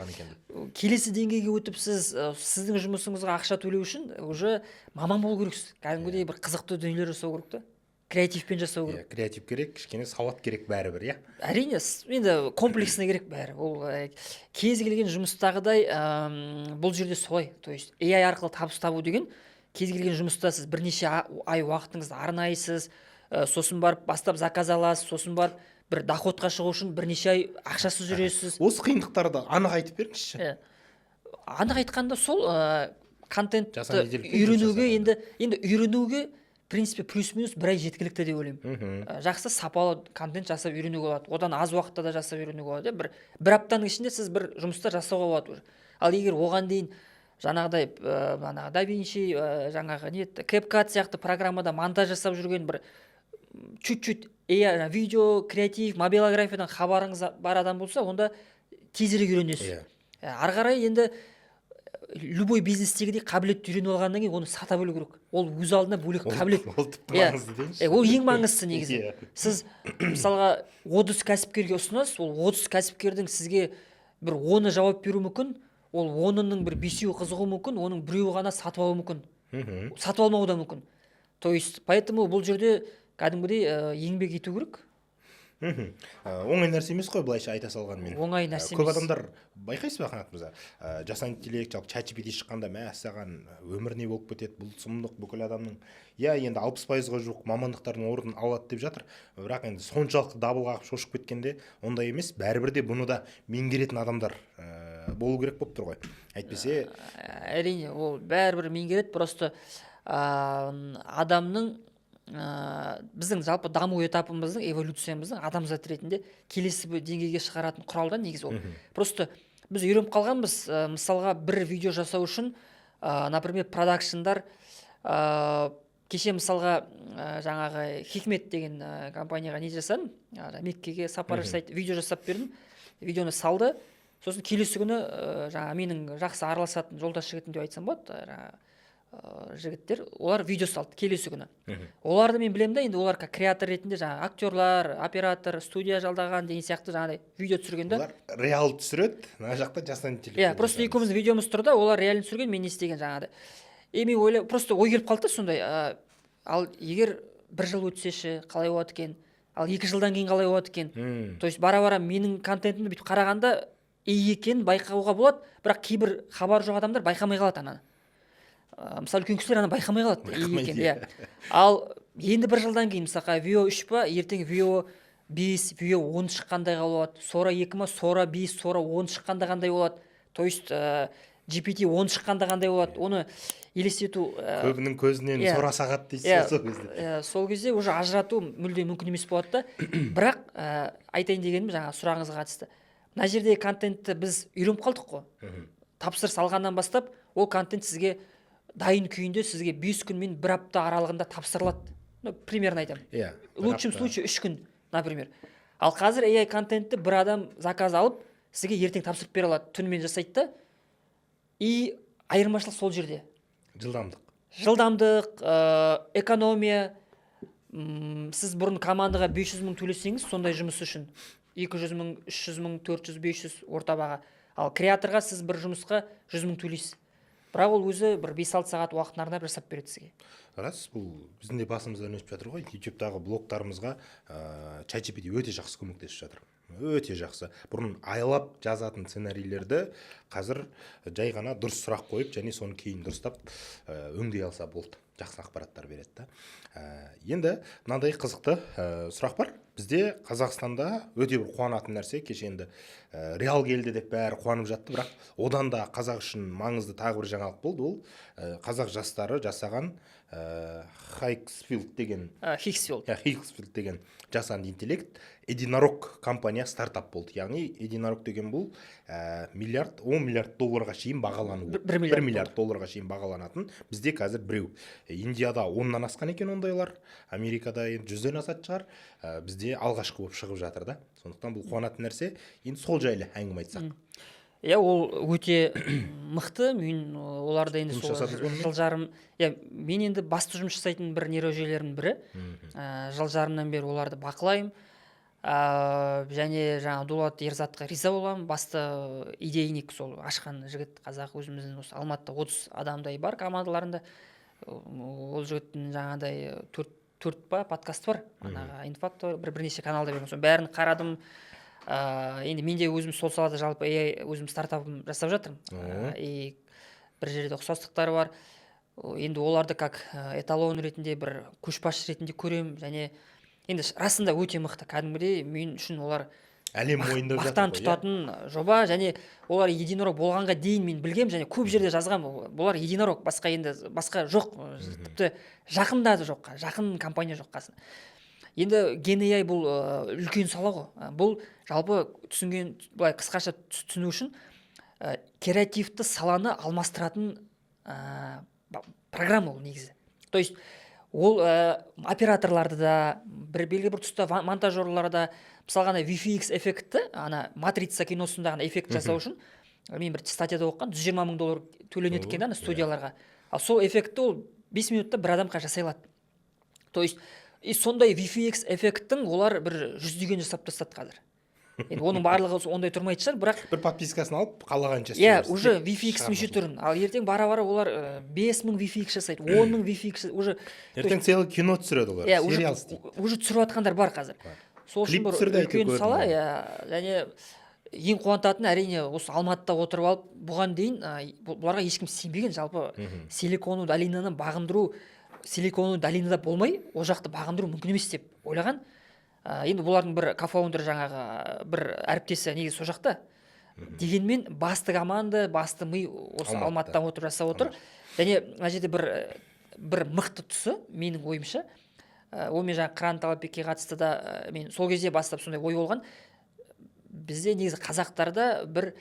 келесі деңгейге өтіп сіздің жұмысыңызға ақша төлеу үшін уже маман болу керексіз. Кәдімгідей бір қызықты дүниелер жасау керек та. Креативпен жасау керек. Креатив керек, кішкене сауат керек бәрібір, иә. Әрине, енді комплексный керек бәрі. Ол кез келген жұмыстағыдай бұл жерде солай. То есть AI арқылы табыс табу деген кез келген жұмыста сіз бірнеше ай уақытыңызды арнайсыз, сосын барып бастап заказ аласыз, сосын барып бір доходқа шығу үшін бірнеше ай ақшасыз жүресіз. Осы қиындықтарды анық айтып беріңізші. Анық айтқанда сол контентті үйренуге енді үйренуге в принципе плюс-минус бір ай жеткілікті деп ойлаймын. Жақсы сапалы контент жасап үйренуге болады. Одан аз уақытта да жасап үйренуге болады. Бір аптаның ішінде сіз бір жұмыста жасауға болады уже. Ал егер оған дейін жаңағыдай DaVinci, жаңағы CapCut сияқты программада монтаж жасап жүрген бір чуть-чуть видео, креатив, мобилографиядан хабарыңыз бар адам болса, онда тезірек үйренесіз. Ары қарай енді любой бизнестегідей қабілетті үйреніп алғаннан кейін оны сата білу керек. Ол өз алдына бөлек қабілет. Ол тіпті маңызды дейінші. Ол ең маңыздысы негізі. Сіз мысалға 30 кәсіпкерге ұсынасыз, ол 30 кәсіпкердің сізге бір 10-ы жауап беру мүмкін, ол 10-ның бір 5-еуі қызығу мүмкін, оның біреуі ғана сатып алу мүмкін. Сатып алмауы да мүмкін. То есть, поэтому бұл жерде кәдімгідей еңбек ету керек. Оңай нәрсе емес қой, былайша айта салғанмен. Оңай нәрсе емес. Көп адамдар байқайсыз ба, Қанат мырза, жасанды интеллект, жалпы ChatGPT шыққанда мәссаған өмір не болып кетеді, бұл сұмдық бүкіл адамның. Иә, енді 60%-ға жуық мамандықтардың орнын алады деп жатыр. Бірақ енді соншалықты дабыл қағып шошып кеткенде ондай емес, бәрібір де бұны да меңгеретін адамдар болу керек болып тұр ғой. Әйтпесе, әрине, ол бәрібір меңгереді, просто адамның біздің жалпы даму этапымыздың, эволюциямыздың адамзат ретінде келесі деңгейге шығаратын құралдан негізі ол. Просто біз үйреніп қалғанбыз, мысалға бір видео жасау үшін, например, продакшндар, кеше мысалға жаңағы Хикмет деген компанияға не жасадым, Меккеге сапар жасайды, видео жасап бердім, видеоны салды, сосын келесі күні жаңа менің жақсы араласатын жолдас жігітім деп айтсам болады, жігіттер, олар видео салды келесі күні. Оларды мен білемін да, енді олар креатор ретінде жаңа актерлар, оператор, студия жалдаған деген сияқты жаңағыдай видео түсіргенде. Олар реал түсіреді, мына жақта жасанды интеллект. Иә, просто екеуміздің видеомыз тұр да, олар реально түсірген, мен не істеген жаңағыдай. Мен ойлап, просто ой келіп қалды сондай. Ал егер бір жыл өтсеші, қалай болады екен? Ал 2 жылдан кейін қалай болады екен? То есть бара-бара менің контентімді бүйтіп қарағанда екенін байқауға болады, бірақ кейбір хабар жоқ адамдар байқамай қалады ананы. Мысалы үлкен кісілер аны байқамай қалады. Ал енді бір жылдан кейін мысалға Veo 3 па, ертең Veo 5, Veo 10 шыққандай болады, Sora 2 ма, Sora 5, Sora 10 шыққанда қандай болады. То есть GPT 10 шыққанда қандай болады. Оны елестету көбінің көзінен Sora сағат дейсіз сол кезде. Сол кезде уже ажырату мүлде мүмкін емес болады да. Бірақ айтайын дегенім жаңа сұрағыңызға қатысты. Мына жердегі контентті біз үйреніп қалдық қой. Тапсырыс алғаннан бастап ол контент сізге дайын күйінде сізге 5 күн мен 1 апта аралығында тапсырылады. Примерно айтамын. В лучшем случае 3 күн, например. Ал қазір AI контентті бір адам заказ алып, сізге ертең тапсырып бере алады, түнімен жасайды да. И айырмашылық сол жерде. Жылдамдық, экономия. Сіз бұрын командаға 500 мың төлесеңіз, сондай жұмыс үшін 200 мың, 300 мың, 400, 500 орта баға. Ал креаторға сіз бір жұмысқа 100 мың төлейсіз. Бірақ ол өзі бір 5-6 сағат уақытын арнап жасап береді сізге. Рас, бұл біздің де басымыздан өсіп жатыр ғой. YouTube-дағы блогтарымызға ChatGPT өте жақсы көмектесіп жатыр. Өте жақсы. Бұрын айлап жазатын сценарийлерді қазір жай ғана дұрыс сұрақ қойып, және соны кейін дұрыстап өңдей алса болды. жақсы ақпараттар береді да. Енді мынандай қызықты сұрақ бар. Бізде Қазақстанда өте бір қуанатын нәрсе, кеше енді Реал келді деп бәрі қуанып жатты, бірақ одан да қазақ үшін маңызды тағы бір жаңалық болды. Ол қазақ жастары жасаған Хиксфилд деген жасанды интеллект единорог компания стартап болды. Яғни единорог деген бұл 10 миллиард долларға шейін бағалануы. 1 миллиард долларға шейін бағаланатын. Бізде қазір біреу. Индияда 10-нан асқан екен ондайлар. Америкада енді 100-ден асатын шығар. Бізде алғашқы болып шығып жатыр да. Сондықтан бұл қуанатын нәрсе. Енді сол жайлы әңгіме айтсақ. Ол өте мықты. Мен оларда енді сол жыл жарым, мен енді басты жұмыс жасайтын бір нейрожүйелердің бірі. Жыл жарымнан бері оларды бақылаймын. Және жаңа Дулат Ерзатқа риза боламын. Басты идейник сол ашқан жігіт қазақ, өзіміздің осы Алматыда 30 адамдай бар командаларында. Ол жігіттің жаңағыдай 4 подкаст бар. Инфакто бірнеше каналда берген. Соның бәрін қарадым. Енді мен де өзім сол салада жалпы өзім стартапым жасап жатырмын. Бір жерде ұқсастықтары бар. Енді оларды как эталон ретінде бір көшбасшы ретінде көремін. Және енді расында өте мықты. Кәдімгідей мен үшін олар әлем мойындап жатыр. Мақтан тұтатын жоба, және олар единорог болғанға дейін мен білгем, және көп жерде жазған. Бұлар единорог, басқа жоқ. Тіпті жақында да жоқ, жақын компания жоқ қасында. Енді GenAI бұл үлкен сала ғой. Бұл жалпы түсінген, былай қысқаша түсіну үшін креативті саланы алмастыратын программа ол негізі. То есть ол операторларды да, белгілі бір тұста монтажерларда, мысалға VFX эффекті, матрица киносында эффект жасау үшін, мен бір статьяда оқыған, $120,000 төленеді екен студияларға. Ал сол эффектті ол 5 минутта бір адамға жасай алады. То есть сондай VFX эффекттің олар бір 100-ден жасап тастады қазір. Енді оның барлығы ондай тұрмайды шығар, бірақ бір подпискасын алып қалағанша істейді. Уже VFX неше түрін. Ал ертең бара-бара олар 5,000 VFX жасайды, 10,000 VFX уже. Ертең целый кино түсіреді олар, сериал істейді. Уже түсіріп жатқандар бар қазір. Сол үшін бір үлкен сала, және ең қуантатын әрине осы Алматыда отырып алып, бұған дейін бұларға ешкім сенбеген, жалпы Силикону долинаны бағындыру, Силикону долинада болмай, ол жақты бағындыру мүмкін емес деп ойлаған. Енді бұлардың бір кофаундер жаңағы бір әріптесі негізі сол жақта. Дегенмен басты команда, басты ми осы Алматыдан отырып жасап отыр. Және мына жерде бір мықты тұсы менің ойымша, ол мен жаңағы Қыран Талапбекке қатысты да мен сол кезде бастап сондай ой болған. Бізде негізі қазақтарда бір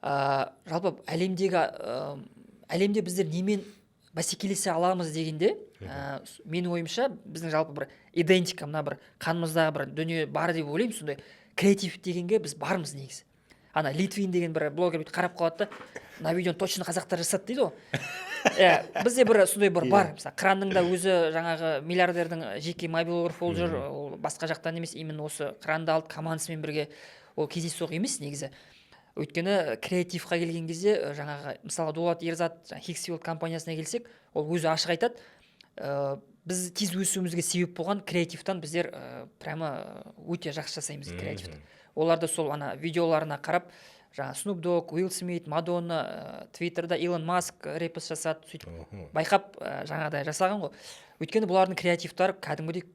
жалпы әлемде біздер немен бәсекелесе аламыз дегенде, менің ойымша біздің жалпы бір идентика, мына бір қанымыздағы бір дүние бар деп ойлаймын. Сондай креатив дегенге біз бармыз негізі. Литвин деген бір блогер қарап қалады да, мына видеоны точно қазақтар жасады дейді ғой. Бізде бір сондай бір бар. Мысалы Қыранның да өзі жаңағы миллиардердің жеке мобилограф болып жүр. Ол басқа жақтан емес, именно осы Қыранды алды командасымен бірге. Ол кездейсоқ емес негізі. Өйткені креативқа келген кезде жаңағы мысалы Дулат Ерзат Хиксфилд компаниясына келсек, ол өзі ашық айтады. Біз тез өсуімізге себеп болған креативтан біздер прямо өте жақсы жасаймыз креативті. Оларды сол видеоларына қарап, жаңа Snoop Dogg, Уилл Смит, Мадонна, Твиттерда Илон Маск репост жасады, сөйтіп байқап жаңағыдай жасаған ғой. Өйткені бұлардың креативтары кәдімгідей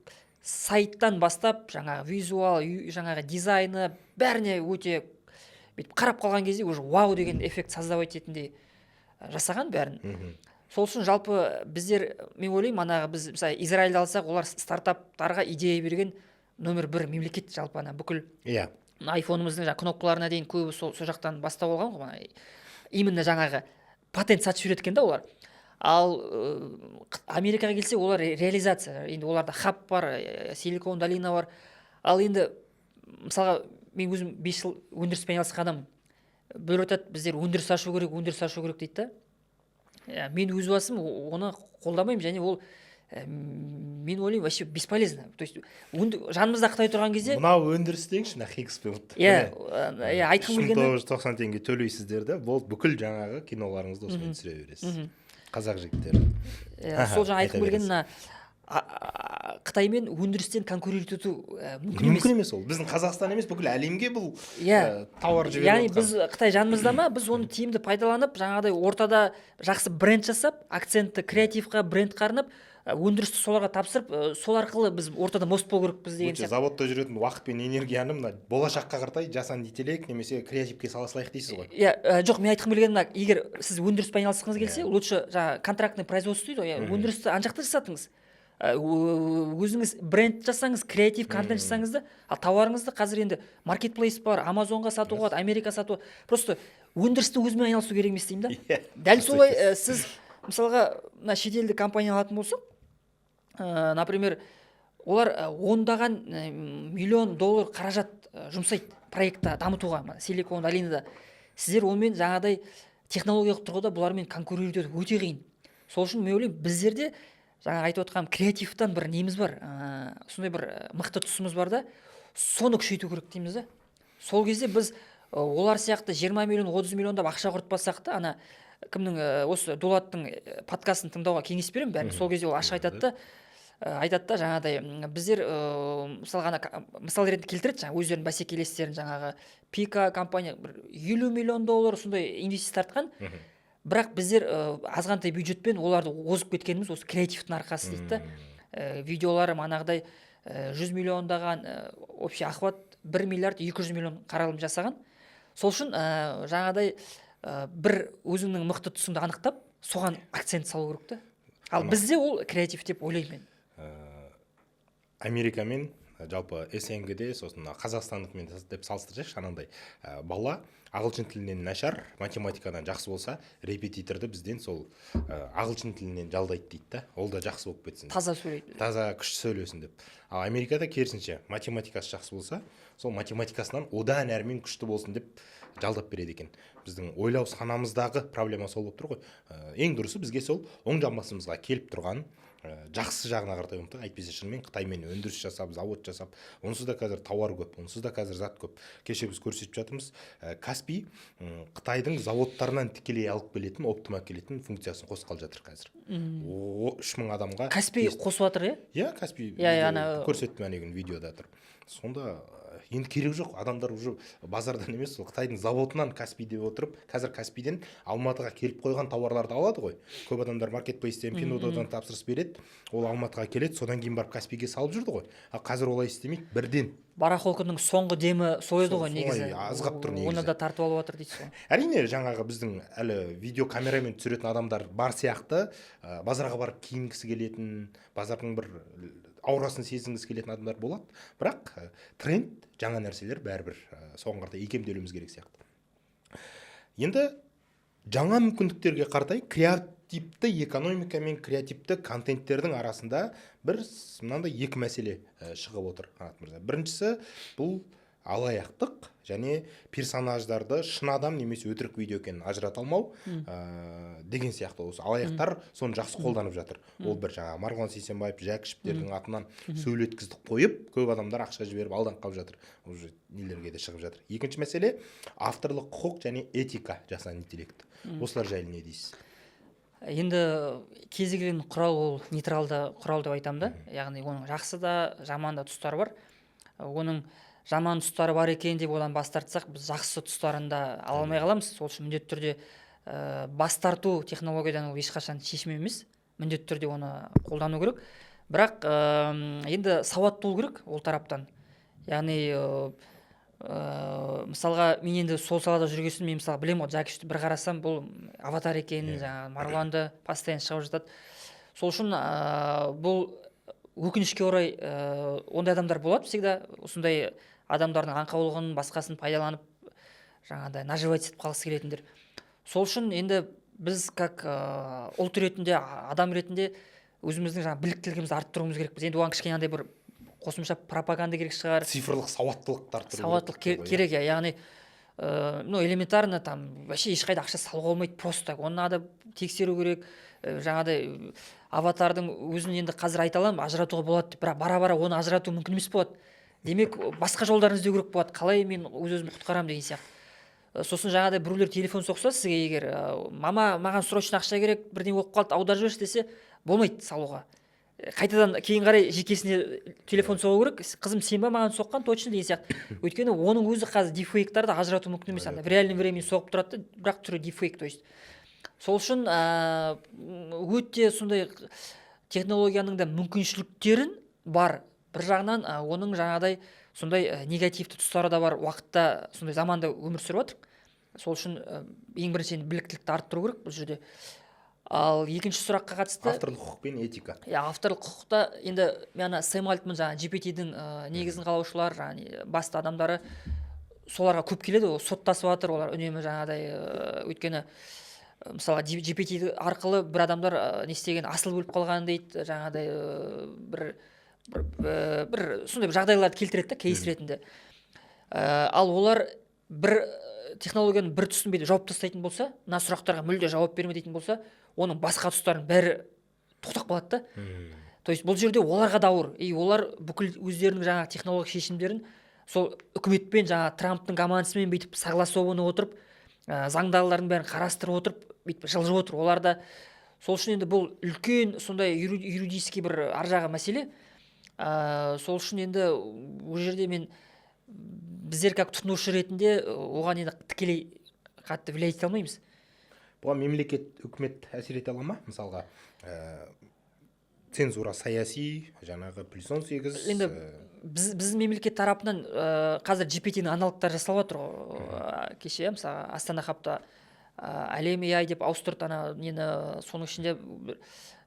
сайттан бастап, жаңағы визуал, жаңағы дизайны бәріне өте қарап қалған кезде уже вау деген эффект создавать ететіндей жасаған бәрін. Сол үшін жалпы біздер, мен ойлаймын, біз мысалы Израильді алсақ, олар стартаптарға идея берген номер 1 мемлекет жалпы бүкіл айфонымыздың кнопкаларына дейін көбі сол жақтан бастау болған ғой. Именно жаңағы патент сатып жүреткен да олар. Ал Америкаға келсе, олар реализация. Енді оларда хаб бар, Силикон долина бар. Ал енді мысалға мен өзім 5 жыл өндіріспен айналысқан адаммын. Бір айтады, біздер өндіріс ашу керек дейді да. Мен өз басым оны қолдамаймын, және ол мен ойлаймын, вообще бесполезно. То есть жанымызда Қытай тұрған кезде мынау өндіріс деңізші, Хиксфилд. Айтқым келгені 990 теңге төлейсіздер де, болды, бүкіл жаңағы киноларыңызды осымен түсіре бересіз. Қазақ жігіттері. Сол жаңа айтқым келген Қытаймен өндірістен конкурент ету мүмкін емес. мүмкін емес ол. Біздің Қазақстан емес, бүкіл әлемге бұл Иә. тауар жіберіп Яғни жатқан. біз Қытай жанымызда ма, біз оны тиімді пайдаланып, жаңағыдай ортада жақсы бренд жасап, акцентті креативқа бренд қарнып, өндірісті соларға тапсырып, сол арқылы біз ортада мост болу керекпіз деген сияқты. Заводта жүретін уақыт пен энергияны мына болашаққа қаратай жасанды интеллект немесе креативке сала салайық дейсіз ғой. Иә, жоқ, мен айтқым келгені мына, егер сіз өндіріспен айналысқыңыз келсе, лучше жаңағы контрактный производство дейді ғой, өндірісті ана жақта жасатыңыз. Өзіңіз бренд жасаңыз, креатив контент жасаңыз да, ал тауарыңызды қазір енді маркетплейс бар, Амазонға сатуға болады, Америка сатуға. Просто өндірістің өзімен айналысу керек емес деймін да. Дәл солай сіз мысалға мына шетелдік компания алатын болсақ, например, олар ондаған миллион доллар қаражат жұмсайды проектті дамытуға, Силикон долинада. Сіздер онымен жаңағыдай технологиялық тұрғыда бұлармен конкурент ету өте қиын. Сол үшін мен ойлаймын, біздерде жаңа айтып отқан креативтан бір неміз бар, сондай бір мықты тұсымыз бар да, соны күшейту керек дейміз да. Сол кезде біз олар сияқты 20 миллион, 30 миллиондап ақша құртпасақ та, ана кімнің осы Дулаттың подкастын тыңдауға кеңес беремін бәріне. Сол кезде ол ашық айтады да жаңағыдай біздер мысалға мысал ретінде келтіреді, жаңағы өздерінің бәсекелестерін, жаңағы Пика компания бір 50 миллион доллар сондай инвестиция тартқан. Бірақ біздер азғантай бюджетпен оларды озып кеткеніміз осы креативтің арқасы дейді да. Видеолары манағыдай 100 миллиондаған общий охват 1 миллиард 200 миллион қаралым жасаған. Сол үшін жаңағыдай бір өзіңнің мықты тұсыңды анықтап, соған акцент салу керек та. Ал бізде ол креатив деп ойлаймын мен. Америкамен жалпы СНГ-де, сосын қазақстандықмен деп салыстырсақ, анандай бала ағылшын тілінен нашар, математикадан жақсы болса, репетиторды бізден сол ағылшын тілінен жалдайды дейді да. Ол да жақсы болып кетсін. Таза сөйлейді. Таза күшті сөйлесін деп. Ал Америкада керісінше, математикасы жақсы болса, сол математикасынан одан әрмен күшті болсын деп жалдап береді екен. Біздің ойлау санамыздағы проблема сол болып тұр ғой. Ең дұрысы бізге сол оң жамбасымызға келіп тұрған жақсы жағына қаратай ұмтық. Әйтпесе шынымен Қытаймен өндіріс жасап, завод жасап, онсыз да қазір тауар көп, онсыз да қазір зат көп. Кеше біз көрсетіп жатырмыз, Каспий Қытайдың заводтарынан тікелей алып келетін, оптыма келетін функциясын қосқалы жатыр қазір. 3000 адамға. Каспий қосып жатыр, иә? Иә, Каспий көрсеттім әнеген видеода тұр. Сонда енді керек жоқ, адамдар уже базардан емес, Қытайдың заводынан Каспий деп отырып, қазір Каспийден Алматыға келіп қойған тауарларды алады ғой. Көп адамдар маркетплейстен, Пинододан тапсырыс береді, ол Алматыға келеді, содан кейін барып Каспийге салып жүрді ғой. Ал қазір олай істемейді, бірден. Барахолканың соңғы демі сол еді ғой негізі. Азғап тұр негізі. Оны да тартып алып жатыр дейсіз ғой. Әрине, жаңағы біздің әлі видеокамерамен түсіретін адамдар бар сияқты, базарға барып киінгісі келетін, базардың бір аурасын сезінгісі келетін адамдар болады. Бірақ тренд, жаңа нәрселер бәрібір соған қаратай икемделуіміз керек сияқты. Енді жаңа мүмкіндіктерге қаратай креативті экономика мен креативті контенттердің арасында мынандай екі мәселе шығып отыр. Біріншісі бұл алаяқтық және персонаждарды шын адам немесе өтірік видео екенін ажырата алмау деген сияқты. Осы алаяқтар соны жақсы қолданып жатыр. Ол бір жаңа Марғұлан Сейсенбаев, Жәкішевтердің атынан сөйлеткізді қойып, көп адамдар ақша жіберіп алданып қалып жатыр. Уже нелерге де шығып жатыр. Екінші мәселе авторлық құқық және этика жасанды интеллект. Осылар жайлы не дейсіз? Енді кез келген құрал ол нейтралды құрал деп айтамын да. Яғни оның жақсы да, жаман да тұстары бар. Оның жаман тұстары бар екен деп одан бас тартсақ, біз жақсы тұстарын да ала алмай қаламыз. Сол үшін міндетті түрде бас тарту технологиядан ол ешқашан шешім емес. Міндетті түрде оны қолдану керек. Бірақ енді сауатты болу керек ол тараптан. Яғни мысалға мен енді сол салада жүргесін, мен мысалы білемін, Жәкішевті бір қарасам, бұл аватар екенін, жаңағы Марғұланды постоянно шығып жатады. Сол үшін бұл өкінішке орай ондай адамдар болады всегда, осындай адамдардың аңқаулығын, басқасын пайдаланып жаңағыдай наживать етіп қалғысы келетіндер. Сол үшін енді біз как ұлт ретінде, адам ретінде өзіміздің жаңағы біліктілігімізді арттыруымыз керекпіз. Енді оған кішкене андай бір қосымша пропаганда керек шығар. Цифрлық сауаттылықты арттыру. Сауаттылық керек, яғни элементарно там вообще ешқайда ақша салуға болмайды, просто оны надо тексеру керек. Жаңағыдай аватардың өзін енді қазір айта аламын, ажыратуға болады, бірақ бара-бара оны ажырату мүмкін емес болады. Демек, басқа жолдарын іздеу керек болады. Қалай мен өз-өзімді құтқарамын деген сияқты. Сосын жаңағыдай біреулер телефон соқса сізге, егер мама маған срочно ақша керек, бірдеңе болып қалды, аударып жіберші десе, болмайды салуға. қайтадан кейін қарай жекесіне телефон соғу керек. Қызым сен ба маған соққан точно деген сияқты. Өйткені оның өзі қазір дипфейктарды ажырату мүмкін емес. Анда в реальном времени соғып тұрады, бірақ түрі дипфейк. То есть сол үшін өте сондай технологияның да мүмкіншіліктерін бар. Бір жағынан оның жаңағыдай сондай негативті тұстары да бар. Уақытта сондай заманда өмір сүріп жатыр. Сол үшін ең бірінші біліктілікті арттыру керек бұл жерде. Ал екінші сұраққа қатысты авторлық құқық пен этика. Авторлық құқықта енді мен Сэм Альтман жаңағы GPT-дің негізін қалаушылар, басты адамдары соларға көп келеді, соттасып жатыр, олар үнемі жаңағыдай өйткені мысалы GPT арқылы бір адамдар не істеген асыл өліп қалған дейді, жаңағыдай бір сондай жағдайларды келтіреді да, кейс ретінде. Ал олар бір технологияның бір тұсын бейді жауап тастайтын болса, мына сұрақтарға мүлде жауап берме дейтін болса, оның басқа тұстарын бәрі тоқтап қалады да. То есть бұл жерде оларға да ауыр. Олар бүкіл өздерінің жаңағы технологиялық шешімдерін сол үкіметпен жаңағы Трамптың командасымен бүйтіп согласованы отырып, заңдағылардың бәрін қарастырып отырып, бүйтіп жылжып отыр. Олар да сол үшін енді бұл үлкен сондай юридический бір ар жағы мәселе. Сол үшін енді ол жерде мен біздер как тұтынушы ретінде оған енді тікелей қатты влиять ете алмаймыз. Бұған мемлекет, үкімет әсер ете ала ма? Мысалға, цензура саяси, жаңағы плюс 18. Енді біздің мемлекет тарапынан қазір GPT-ның аналогтары жасалып жатыр. Кеше мысалы Астана хабта әлем AI деп ауыстырды, нені соның ішінде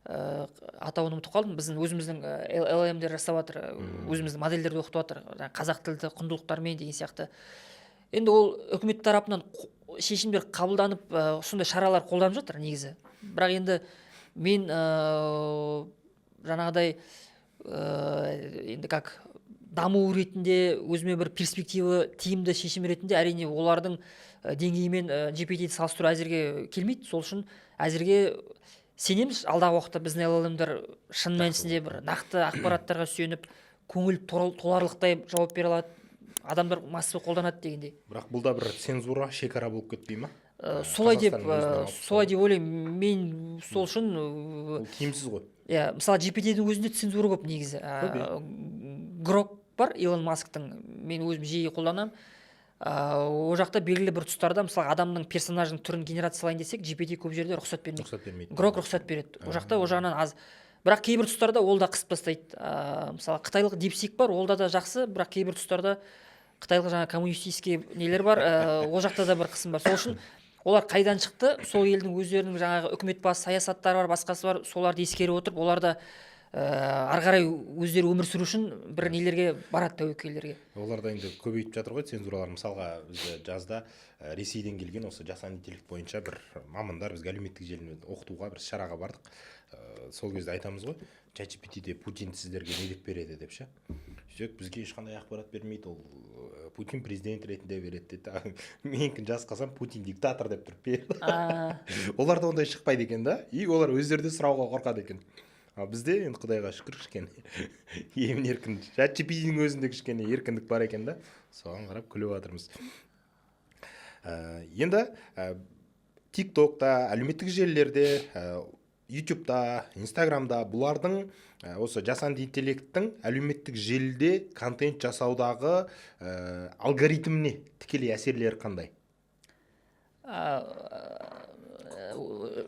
атауын ұмытып қалдым. Біздің өзіміздің LLM-дер жасап жатыр, өзіміздің модельдерді оқытып жатыр, қазақ тілді құндылықтармен деген сияқты. Енді ол үкімет тарапынан шешімдер қабылданып, сондай шаралар қолданып жатыр негізі. Бірақ енді мен жаңағыдай енді как даму ретінде өзіме бір перспектива тиімді шешім ретінде әрине олардың деңгейімен GPT-ді салыстыру әзірге келмейді. Сол үшін әзірге сенеміз, алдағы уақытта біздің LLM-дер шын мәнісінде бір нақты ақпараттарға сүйеніп, көңіл толарлықтай жауап бере алады, адамдар массовый қолданады дегендей. Бірақ бұл да бір цензура, шекара болып кетпей ма? Солай деп ойлаймын. Мен сол үшін тиімсіз ғой. Мысалы GPT-дің өзінде цензура көп негізі. Grok бар, Илон Масктың, мен өзім жиі қолданамын. О жақта белгілі бір тұстарда мысалы адамның персонажының түрін генерациялайын десек, GPT көп жерде рұқсат бермейді. Grok рұқсат береді. О жақта о жағынан аз. Бірақ кейбір тұстарда ол да қысып тастайды. Мысалы қытайлық DeepSeek бар, олда да жақсы, бірақ кейбір тұстарда қытайлық жаңа коммунистический нелер бар, ол жақта да бір қысым бар. Сол үшін олар қайдан шықты, сол елдің өздерінің жаңағы үкімет басы саясаттары бар, басқасы бар, соларды ескере отырып, олар да ары қарай өздері өмір сүру үшін бір нелерге барады, тәуекелдерге. Олар да енді көбейіп жатыр ғой цензуралар. Мысалға бізде жазда Ресейден келген осы жасанды интеллект бойынша бір мамандар бізге әлеуметтік желіні оқытуға бір шараға бардық. Сол кезде айтамыз ғой, ChatGPT-де Путин сіздерге не деп береді деп ше. Сөйтсек бізге ешқандай ақпарат бермейді, ол Путин президент ретінде береді деді. Менікін жас қалсам Путин диктатор деп тұрып берді. Оларда ондай шықпайды екен да, и олар өздері сұрауға қорқады екен. Бізде енді Құдайға шүкір кішкене емін еркін, ChatGPT-дің өзінде кішкене еркіндік бар екен да, соған қарап күліп жатырмыз. Енді TikTok-та, әлеуметтік желілерде, YouTube-та, Instagram-да бұлардың осы жасанды интеллекттің әлеуметтік желіде контент жасаудағы алгоритміне тікелей әсерлері қандай?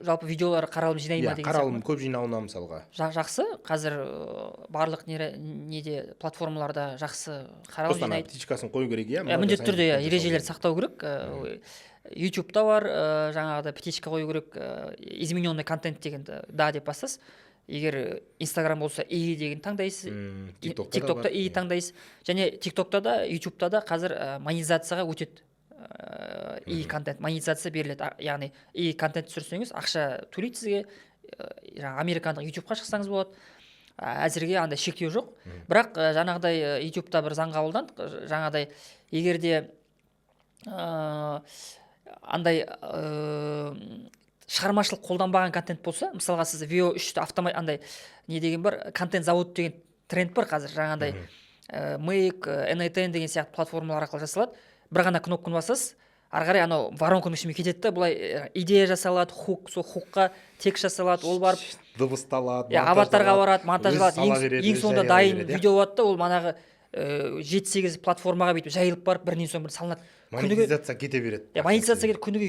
Жалпы видеолар қаралым жинай ма деген сияқты. Қаралым көп жинауына мысалға. Жақсы, қазір барлық неде платформаларда жақсы қаралым жинайды. Просто птичкасын қою керек, міндетті түрде ережелерді сақтау керек. YouTube-та бар, жаңағыда птичка қою керек, измененный контент деген да деп басасыз. Егер Instagram болса и деген таңдайсыз, TikTok-та и таңдайсыз. Және TikTok-та да, YouTube-та да қазір монетизацияға өтеді. И контент, монетизация беріледі. Яғни и контент түсірсеңіз ақша төлейді сізге. Американдық YouTube-қа шықсаңыз болады. Әзірге андай шектеу жоқ. Бірақ жаңағыдай YouTube-та бір заң қабылданды. Жаңағыдай егерде андай шығармашылық қолданбаған контент болса, мысалға сіз VO3-ті автомат андай не деген бар, контент завод деген тренд бар қазір. Жаңағыдай Make, N10 деген сияқты платформалар арқылы жасалады. Бір ғана кнопканы басасыз, ары қарай анау воронканың ішіне кетеді да, былай идея жасалады, хук, сол хукқа текст жасалады, ол барып дыбысталады, аватарға барады, монтаждалады, ең соңында дайын видео. видео болады да, ол манағы 7-8 платформаға бүйтіп жайылып барып бірінен соң бірі салынады. Монетизация кете береді. Монетизация кетіп күніге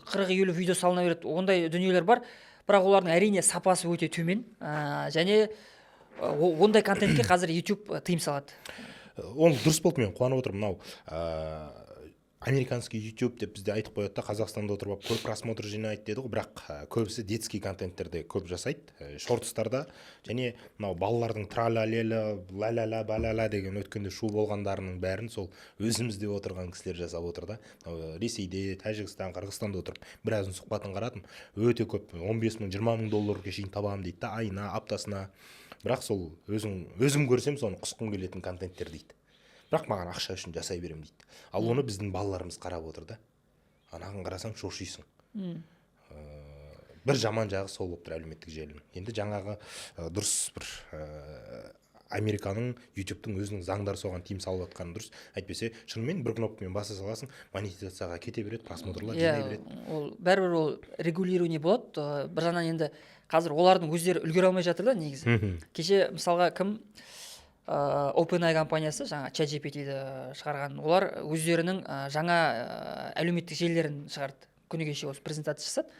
40-50 видео салына береді. Ондай дүниелер бар, бірақ олардың әрине сапасы өте төмен, және ондай контентке қазір YouTube тыйым салады. Ол дұрыс болды, мен қуанып отырмын. Мынау американский YouTube деп бізде айтып қояды да, Қазақстанда отырып көп просмотр жинайды деді ғой, бірақ көбісі детский контенттерде көп жасайды, шортстарда, және мынау балалардың тралалелі, ла-ла-ла, ба-ла-ла деген өткенде шу болғандарының бәрін сол өзімізде отырған кісілер жасап отыр да. Ресейде, Тәжікстан, Қырғызстанда отырып біразын сұхбатын қарадым, өте көп, 15 мың, 20 мың долларға шейін табамын дейді да, айына, аптасына. Бірақ сол өзім көрсем соны құсқым келетін контенттер дейді. Бірақ маған ақша үшін жасай берем дейді. Ал оны біздің балаларымыз қарап отыр да. Анағын қарасаң шошисың. Бір жаман жағы сол болып тұр әлеуметтік желінің. Енді жаңағы дұрыс бір Американың, YouTube-тың өзінің заңдары соған тиым салып жатқаны дұрыс. Әйтпесе шынымен бір кнопкамен баса саласың, монетизацияға кете береді, просмотрлар жинай береді. Ол бәрібір ол регулирование болады. Бір жағынан енді қазір олардың өздері үлгере алмай жатыр да негізі. Кеше мысалға кім OpenAI компаниясы жаңа ChatGPT-ді шығарған, олар өздерінің жаңа әлеуметтік желілерін шығарды. Күні кеше осы презентация жасады.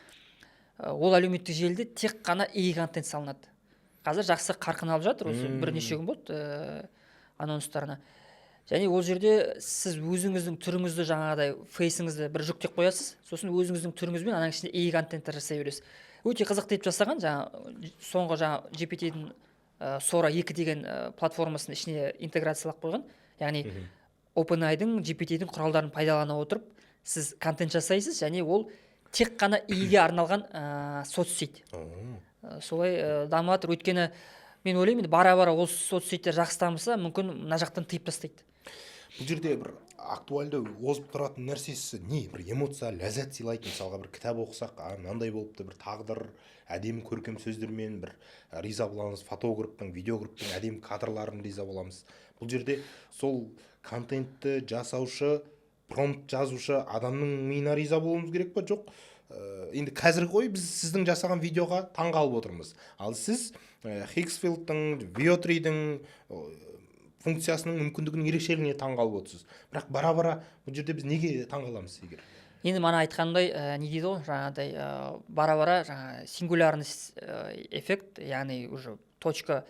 Ол әлеуметтік желіде тек қана контент салынады. Қазір жақсы қарқын алып жатыр, осы бірнеше күн болды анонстарына. Және ол жерде сіз өзіңіздің түріңізді жаңағыдай фейсіңізді бір жүктеп қоясыз, сосын өзіңіздің түріңізбен ананың ішінде контенттер жасай бересіз. Өте қызықты етіп жасаған, соңғы GPT-дің Sora 2 деген платформасының ішіне интеграциялап қойған. Яғни OpenAI-дың, GPT-дің құралдарын пайдалана отырып, сіз контент жасайсыз, және ол тек қана ге арналған соцсет. Солай дамып жатыр. Өйткені мен ойлаймын, бара-бара ол соцсеттер жақсы дамыса, мүмкін мына жақтан тыйып тастайды. Бұл жерде бір актуальды озып тұратын нәрсесі не? Бір эмоция, ләззат сыйлайтын, мысалға бір кітап оқысақ, мынандай болыпты, бір тағдыр, әдемі көркем сөздермен бір риза боламыз, фотографтың, видеографтың әдемі кадрларын риза боламыз. Бұл жерде сол контентті жасаушы, промпт жазушы адамның миына риза болуымыз керек па, жоқ? Енді қазір ғой біз сіздің жасаған видеоға таңғалып отырмыз. Ал сіз Хиггсфилдтың, VO3-дің функциясының мүмкіндігінің ерекшелігіне таңғалып отырсыз. Бірақ бара-бара бұл жерде біз неге таңғаламыз егер? Енді мана айтқандай, не дейді ғой, жаңағыдай бара-бара жаңа сингулярность эффект, яғни уже точка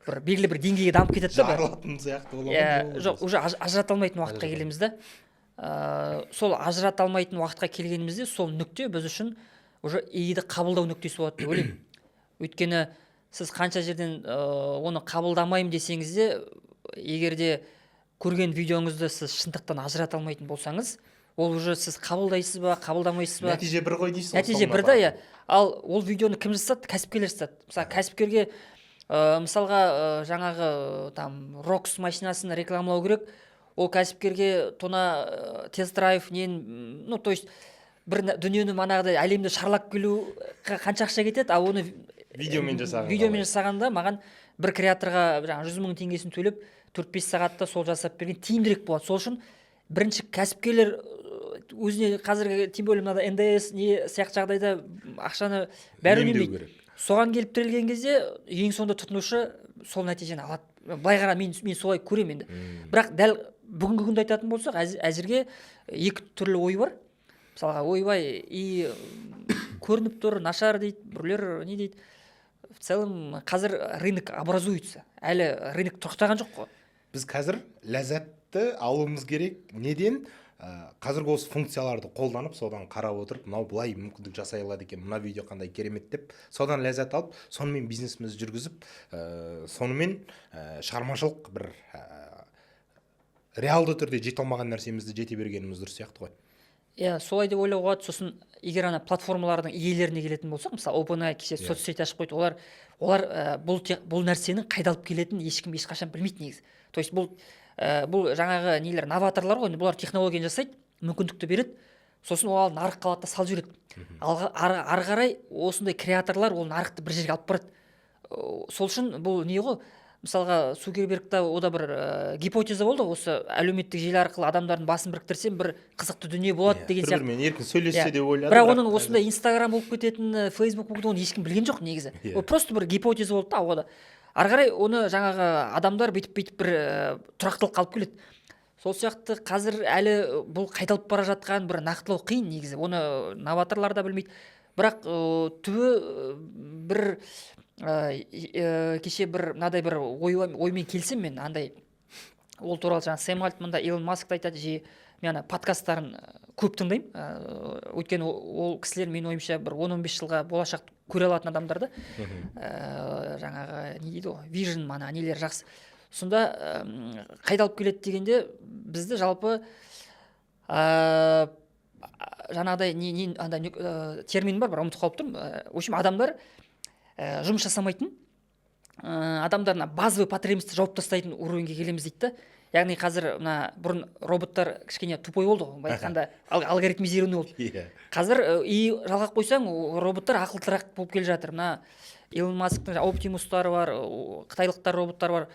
бір белгілі бір деңгейге дамып кетеді да. Жарылатын сияқты болады. Жоқ, уже ажырата алмайтын уақытқа келеміз да. Сол ажырата алмайтын уақытқа келгенімізде сол нүкте біз үшін уже ді қабылдау нүктесі болады деп ойлаймын. Өйткені сіз қанша жерден оны қабылдамаймын десеңіз де, егерде көрген видеоңызды сіз шындықтан ажырата алмайтын болсаңыз, ол уже сіз қабылдайсыз ба, қабылдамайсыз ба? Нәтиже бір ғой дейсіз. Нәтиже бір да, иә. Ал ол видеоны кім жасады? Кәсіпкерлер жасады. Мысалы, кәсіпкерге мысалға жаңағы Рокс машинасын рекламалау керек. Ол кәсіпкерге тона тест-драйв то есть бір дүниені манағыдай әлемді шарлап келу қанша ақша кетеді, ал оны видеомен жасағанда маған бір креаторға 100 мың теңгесін төлеп 4-5 сағатта сол жасап берген тиімдірек болады. Сол үшін бірінші кәсіпкерлер өзіне қазіргі тем более мынада НДС не сияқты жағдайда ақшаны бәрі үнемдейді. Соған келіп тірелген кезде ең соңында тұтынушы сол нәтижені алады. Былай қара мен солай көремін енді. Бірақ дәл бүгінгі күнді айтатын болсақ, әзірге екі түрлі ой бар. Мысалға, ойбай, көрініп тұр, нашар дейді, біреулер не дейді. В целом қазір рынок образуется. Әлі рынок тоқтаған жоқ қой. Біз қазір ләззатты алуымыз керек. Неден? Қазіргі осы функцияларды қолданып, содан қарап отырып, мынау былай мүмкіндік жасай алады екен, мына видео қандай керемет деп, содан ләззат алып, сонымен бизнесімізді жүргізіп, сонымен шығармашылық бір реалды түрде жете алмаған нәрсемізді жете бергеніміз дұрыс сияқты ғой. Солай деп ойлауға болады. Сосын егер ана платформалардың иелеріне келетін болсақ, мысалы OpenAI кеше соцсет ашып қойды, олар бұл нәрсенің қайда алып келетінін ешкім ешқашан білмейді негізі. То есть бұл жаңағы нелер, новаторлар ғой, бұлар технологияны жасайды, мүмкіндікті береді, сосын ол нарыққа алады да салып жібереді. Ары қарай осындай креаторлар ол нарықты бір жерге алып барады. Сол үшін бұл не ғой, мысалға Цукербергта ода бір гипотеза болды ғой, осы әлеуметтік желі арқылы адамдардың басын біріктірсем бір қызықты дүние болады деген бір сияқты. бірімен еркін сөйлессе деп ойлады. Бірақ оның осындай Инстаграм болып кететінін, Фейсбук болып кететінін оны ешкім білген жоқ негізі. Ол просто бір гипотеза болды да ауада. Ары қарай оны жаңағы адамдар бүйтіп бір тұрақтылық қалып келеді. Сол сияқты қазір әлі бұл қайталып бара жатқан бір нақтылау қиын негізі. Оны новаторлар да білмейді. Бірақ түбі бір кеше бір мынадай бір оймен келсем мен, андай ол туралы жаңа Сэм Альтман, Илон Маск айтады жиі. Мен подкасттарын көп тыңдаймын. Өйткені ол кісілер менің ойымша бір 10-15 жылға болашақ көре алатын адамдар да. Жаңағы не дейді ғой, вижн нелер жақсы. Сонда қайда алып келеді дегенде бізді жалпы жаңағыдай термин бар, бір ұмытып қалып тұрмын. В общем, адамдар жұмыс жасамайтын, адамдар базовый потребностьті жауып тастайтын уровеньге келеміз дейді да. Яғни қазір бұрын роботтар кішкене тупой болды ғой, былай айтқанда алгоритмизированный болды. Қазір и жалғап қойсаң, роботтар ақылдырақ болып келе жатыр. Илон Масктың Оптимустары бар, қытайлықтар роботтар бар.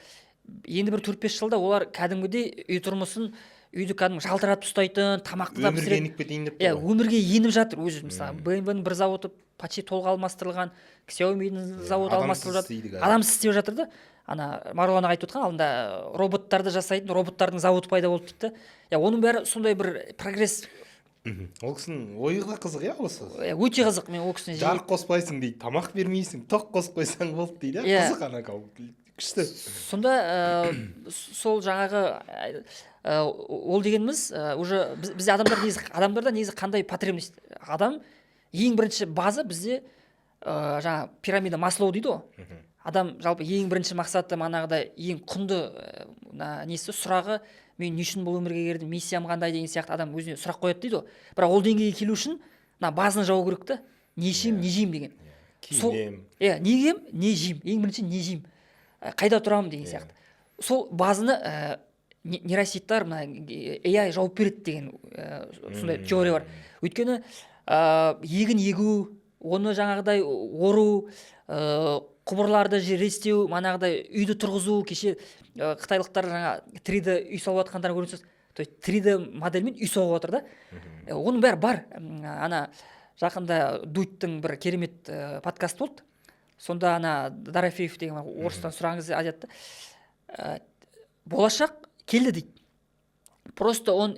Енді бір 4-5 жылда олар кәдімгідей үй тұрмысын, үйді кәдімгі жалтыратып ұстайтын, тамақты да өмірге еніп кетейін деп тұр ғой. Өмірге еніп жатыр өзі. Мысалы, BMW-ның бір зауыты почти толық алмастырылған, Xiaomi-ның зауыты алмастырылып жатыр. Адамсыз істеп жатыр да. Марғұлан айтып отқан алдында роботтарды жасайтын роботтардың зауыты пайда болды дейді. Оның бәрі сондай бір прогресс. Ол кісінің ойы да қызық, осы. Өте қызық. Мен ол кісіне жарық қоспайсың дейді, тамақ бермейсің, тоқ қосып қойсаң болды дейді. Қызық күшті. Сонда сол жаңағы ол дегеніміз уже бізде адамдарда негізі қандай потребность? Адам ең бірінші база бізде жаңа пирамида Маслоу дейді ғой. Адам жалпы ең бірінші мақсаты манағыдай ең құнды сұрағы, мен не үшін бұл өмірге келдім, миссиям қандай деген сияқты адам өзіне сұрақ қояды дейді ғой. Бірақ ол деңгейге келу үшін базаны жабу керек та. Не ішем, не жеймін деген. Киінем. Не кием, не жеймін. Ең бірінші не жеймін. Қайда тұрамын деген сияқты. Сол базаны нейросеттер AI жауып береді деген сондай теория бар. Өйткені егін егу, оны жаңағыдай ору, құбырларды реттеу, манағыдай үйді тұрғызу, кеше қытайлықтар жаңа 3D үй салып жатқандар көрінсіз. То есть 3D модельмен үй салып жатыр да. Оның бәрі бар. Жақында Дудьтың бір керемет подкаст болды. Сонда Дорофеев деген орыстан сұрағыңыз айтады. Болашақ келді дейді. Просто он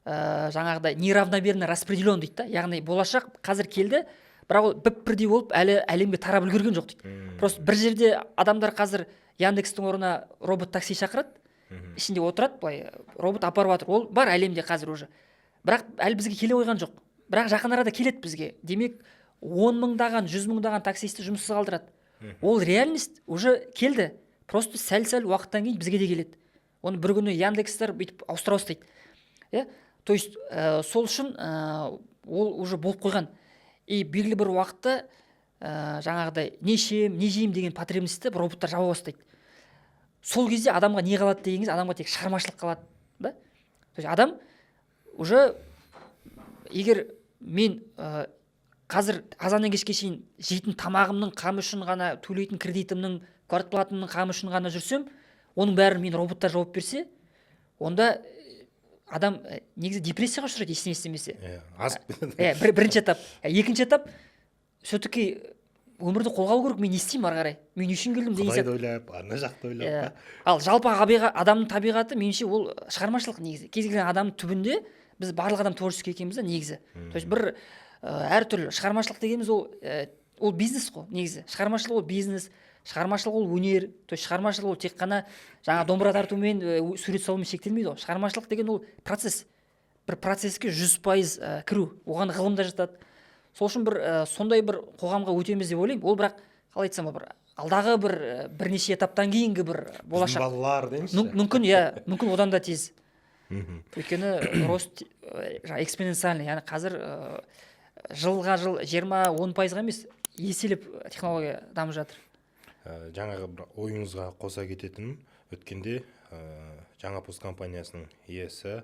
жаңағыдай неравномерно распределен дейді да. Яғни болашақ қазір келді, бірақ ол бірдей болып әлі әлемге тарап үлгерген жоқ дейді. Просто бір жерде адамдар қазір Яндекстің орнына робот такси шақырады, ішінде отырады, былай робот апарып жатыр. Ол бар әлемде қазір уже. Бірақ әлі бізге келе қойған жоқ. Бірақ жақын арада келеді бізге. Демек 10 мыңдаған, 100 мыңдаған таксисті жұмыссыз қалдырады. Ол реальность уже келді. Просто сәл-сәл уақыттан кейін бізге де келеді. Оны бір күні Яндекстер бүйтіп ауыстыра бастайды. То есть сол үшін ол уже болып қойған. И белгілі бір уақытта жаңағыдай не ішем, не жеймін деген потребностьті роботтар жаба бастайды. Сол кезде адамға не қалады дегеніңіз, адамға тек шығармашылық қалады, да? То есть адам уже егер мен қазір азаннан кешке шейін жейтін тамағымның қамы үшін ғана, төлейтін кредитімнің, квартплатымның қамы үшін ғана жүрсем, оның бәрін мен роботтар жауап берсе, онда адам негізі депрессияға ұшырайды, ештеңе істемесе. Бірінші этап. Екінші этап, все-таки өмірді қолға алу керек, мен не істеймін ары қарай? Мен не үшін келдім деген сияқты. Құдайды ойлап, ана жақты ойлап. Ал жалпы адамның табиғаты меніңше ол шығармашылық негізі. Кез келген адамның түбінде біз барлық адам творческий екенбіз негізі. То есть бір әртүрлі шығармашылық дегеніміз ол бизнес қой негізі. Шығармашылық ол бизнес, шығармашылық ол өнер. То есть шығармашылық ол тек қана жаңа домбыра тартумен, сурет салумен шектелмейді ғой. Шығармашылық деген ол процесс. Бір процесске 100% кіру. Оған ғылым да жатады. Сол үшін сондай бір қоғамға өтеміз деп ойлаймын. Ол бірақ қалай айтсам, алдағы бірнеше этаптан кейінгі бір болашақ. Балалар дейміз. Мүмкін одан да тез. Өйткені рост экспоненциальный, яғни қазір жылға жыл 20-10%-ға емес, еселеп технология дамып жатыр. Жаңағы бір ойыңызға қоса кететінім, өткенде жаңа пост компаниясының иесі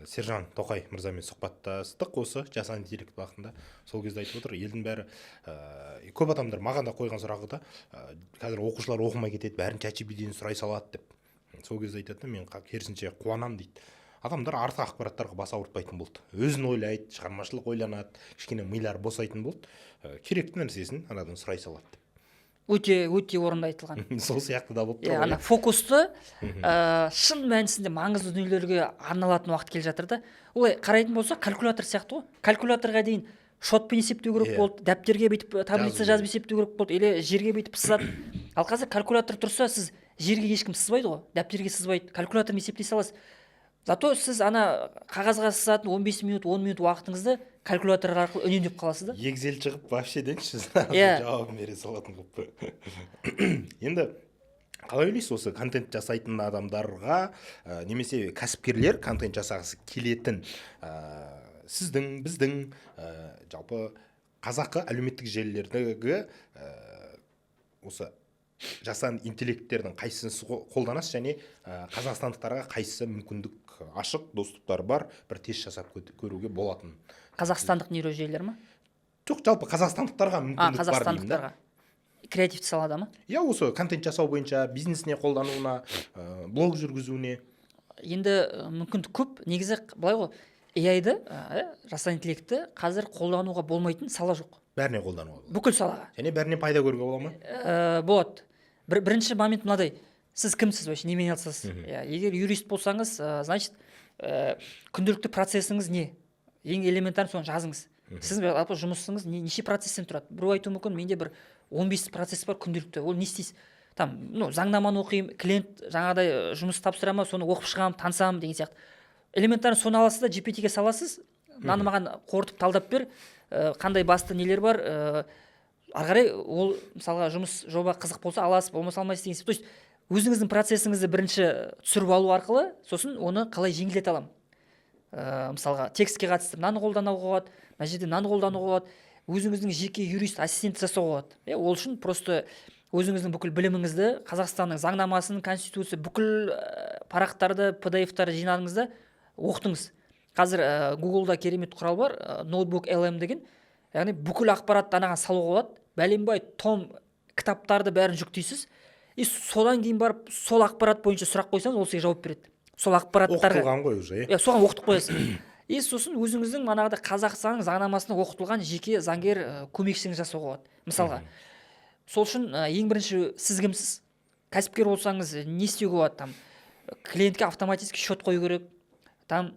Сержан Тоқай мырзамен сұхбаттастық осы жасанды интеллект бағытында. Сол кезде айтып отыр, елдің бәрі көп адамдар маған да қойған сұрағы да қазір оқушылар оқымай кетеді, бәрін ChatGPT-ден сұрай салады деп. Сол кезде айтады, мен керісінше қуанам дейді. Адамдар артық ақпараттарға бас ауыртпайтын болды. Өзін ойлайды, шығармашылық ойланады, кішкене милары босайтын болды. Керекті нәрсесін анадан сұрай салады. Өте орынды айтылған. Сол сияқты да болып тұр. Ана фокусты шын мәнісінде маңызды дүниелерге арналатын уақыт келе жатыр да. Олай қарайтын болса, калькулятор сияқты ғой. Калькуляторға дейін шотпен есептеу керек болды, дәптерге бүйтіп таблица жазып есептеу керек болды, или жерге бүйтіп сызады. Ал қазір калькулятор тұрса, сіз жерге ешкім сызбайды ғой, дәптерге сызбайды, калькулятормен есептей саласыз. Зато сіз ана қағазға сызатын 15 минут, 10 минут уақытыңызды калькулятор арқылы үнемдеп қаласыз да. Excel шығып вообще денші, жауабын бере салатын қылыпты. Енді қалай ойлайсыз осы контент жасайтын адамдарға, немесе кәсіпкерлер контент жасағысы келетін сіздің, біздің, жалпы қазақы әлеуметтік желілердегі осы жасанды интеллекттердің қайсысын қолданасыз, және қазақстандықтарға қайсысы мүмкіндік ашық, доступтары бар, бір тест жасап көруге болатын? Қазақстандық нейрожелілер ма? Жоқ, жалпы қазақстандықтарға мүмкіндік бар. Қазақстандықтарға. Креативті салада ма? Иә, осы контент жасау бойынша бизнесіне қолдануына, блог жүргізуіне. Енді мүмкіндік көп. Негізі былай ғой, AI-ды, жасанды интеллектті қазір қолдануға болмайтын сала жоқ. Бәріне қолдануға болады. Бүкіл салаға. Және бәріне пайда көруге бола ма? Болады. Бірінші момент мынадай. Сіз кімсіз, вообще немен айналысасыз? Егер юрист болсаңыз, значит, күнделікті процесіңіз не? Ең элементарный соны жазыңыз. Сіздің жұмысыңыз неше процесстен тұрады? Біреу айтуы мүмкін, менде бір 15 процесс бар күнделікті. Ол не істейсіз? Там, заңнаманы оқимын, клиент жаңағыдай жұмыс тапсыра ма, соны оқып шығамын, танысамын деген сияқты. Элементарный соны аласыз да, GPT-ге саласыз. Мынаны маған қорытып талдап бер, қандай басты нелер бар, ары қарай ол мысалға жұмыс жоба қызық болса аласыз, болмаса алмайсыз деген. То есть өзіңіздің процесіңізді бірінші түсіріп алу арқылы, сосын оны қалай жеңілдете аламын. Мысалға текстке қатысты мынаны қолдануға болады, мына жерде мынаны қолдануға болады, өзіңіздің жеке юрист ассистент жасауға болады. Ол үшін просто өзіңіздің бүкіл біліміңізді, Қазақстанның заңнамасын, конституция, бүкіл парақтарды, PDF-тарды жинадыңыз да оқытыңыз. Қазір Google-да керемет құрал бар, Notebook LM деген. Яғни бүкіл ақпаратты анаған салуға болады. Бәленбай том кітаптарды бәрін жүктейсіз. И содан кейін барып сол ақпарат бойынша сұрақ қойсаңыз, ол сізге жауап береді. Сол ақпараттарға оқытылған ғой уже. Соған оқытып қоясыз. И сосын өзіңіздің манағыда Қазақстанның заңнамасына оқытылған жеке заңгер көмекшіңіз жасауға болады. Мысалға. Сол үшін ең бірінші сіз кімсіз? Кәсіпкер болсаңыз не істеуге болады? Там клиентке автоматически счет қою керек. Там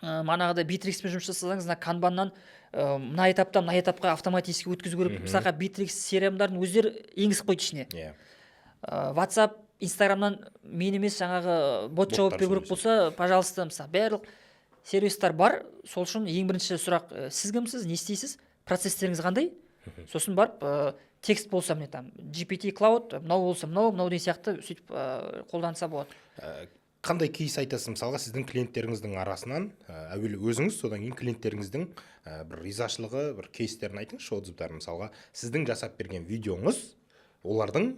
манағыда Bittrex-пен жұмыс жасасаңыз, канбаннан мына этаптан мына этапқа автоматически өткізу керек. Мысалға Bittrex CRM-дарын өздері енгізіп қойды ішіне. WhatsApp, Instagram-нан мен емес жаңағы бот жауап беру керек болса, пожалуйста, мысалы барлық сервистер бар. Сол үшін ең бірінші сұрақ, сіз кімсіз, не істейсіз, процестеріңіз қандай? Сосын барып текст болса міне там GPT Cloud, мынау болса мынау деген сияқты сөйтіп қолданса болады. Қандай кейс айтасыз? Мысалға сіздің клиенттеріңіздің арасынан әуелі өзіңіз, содан кейін клиенттеріңіздің бір ризашылығы, бір кейстерін айтыңызшы, отзывтарын. Мысалға сіздің жасап берген видеоңыз олардың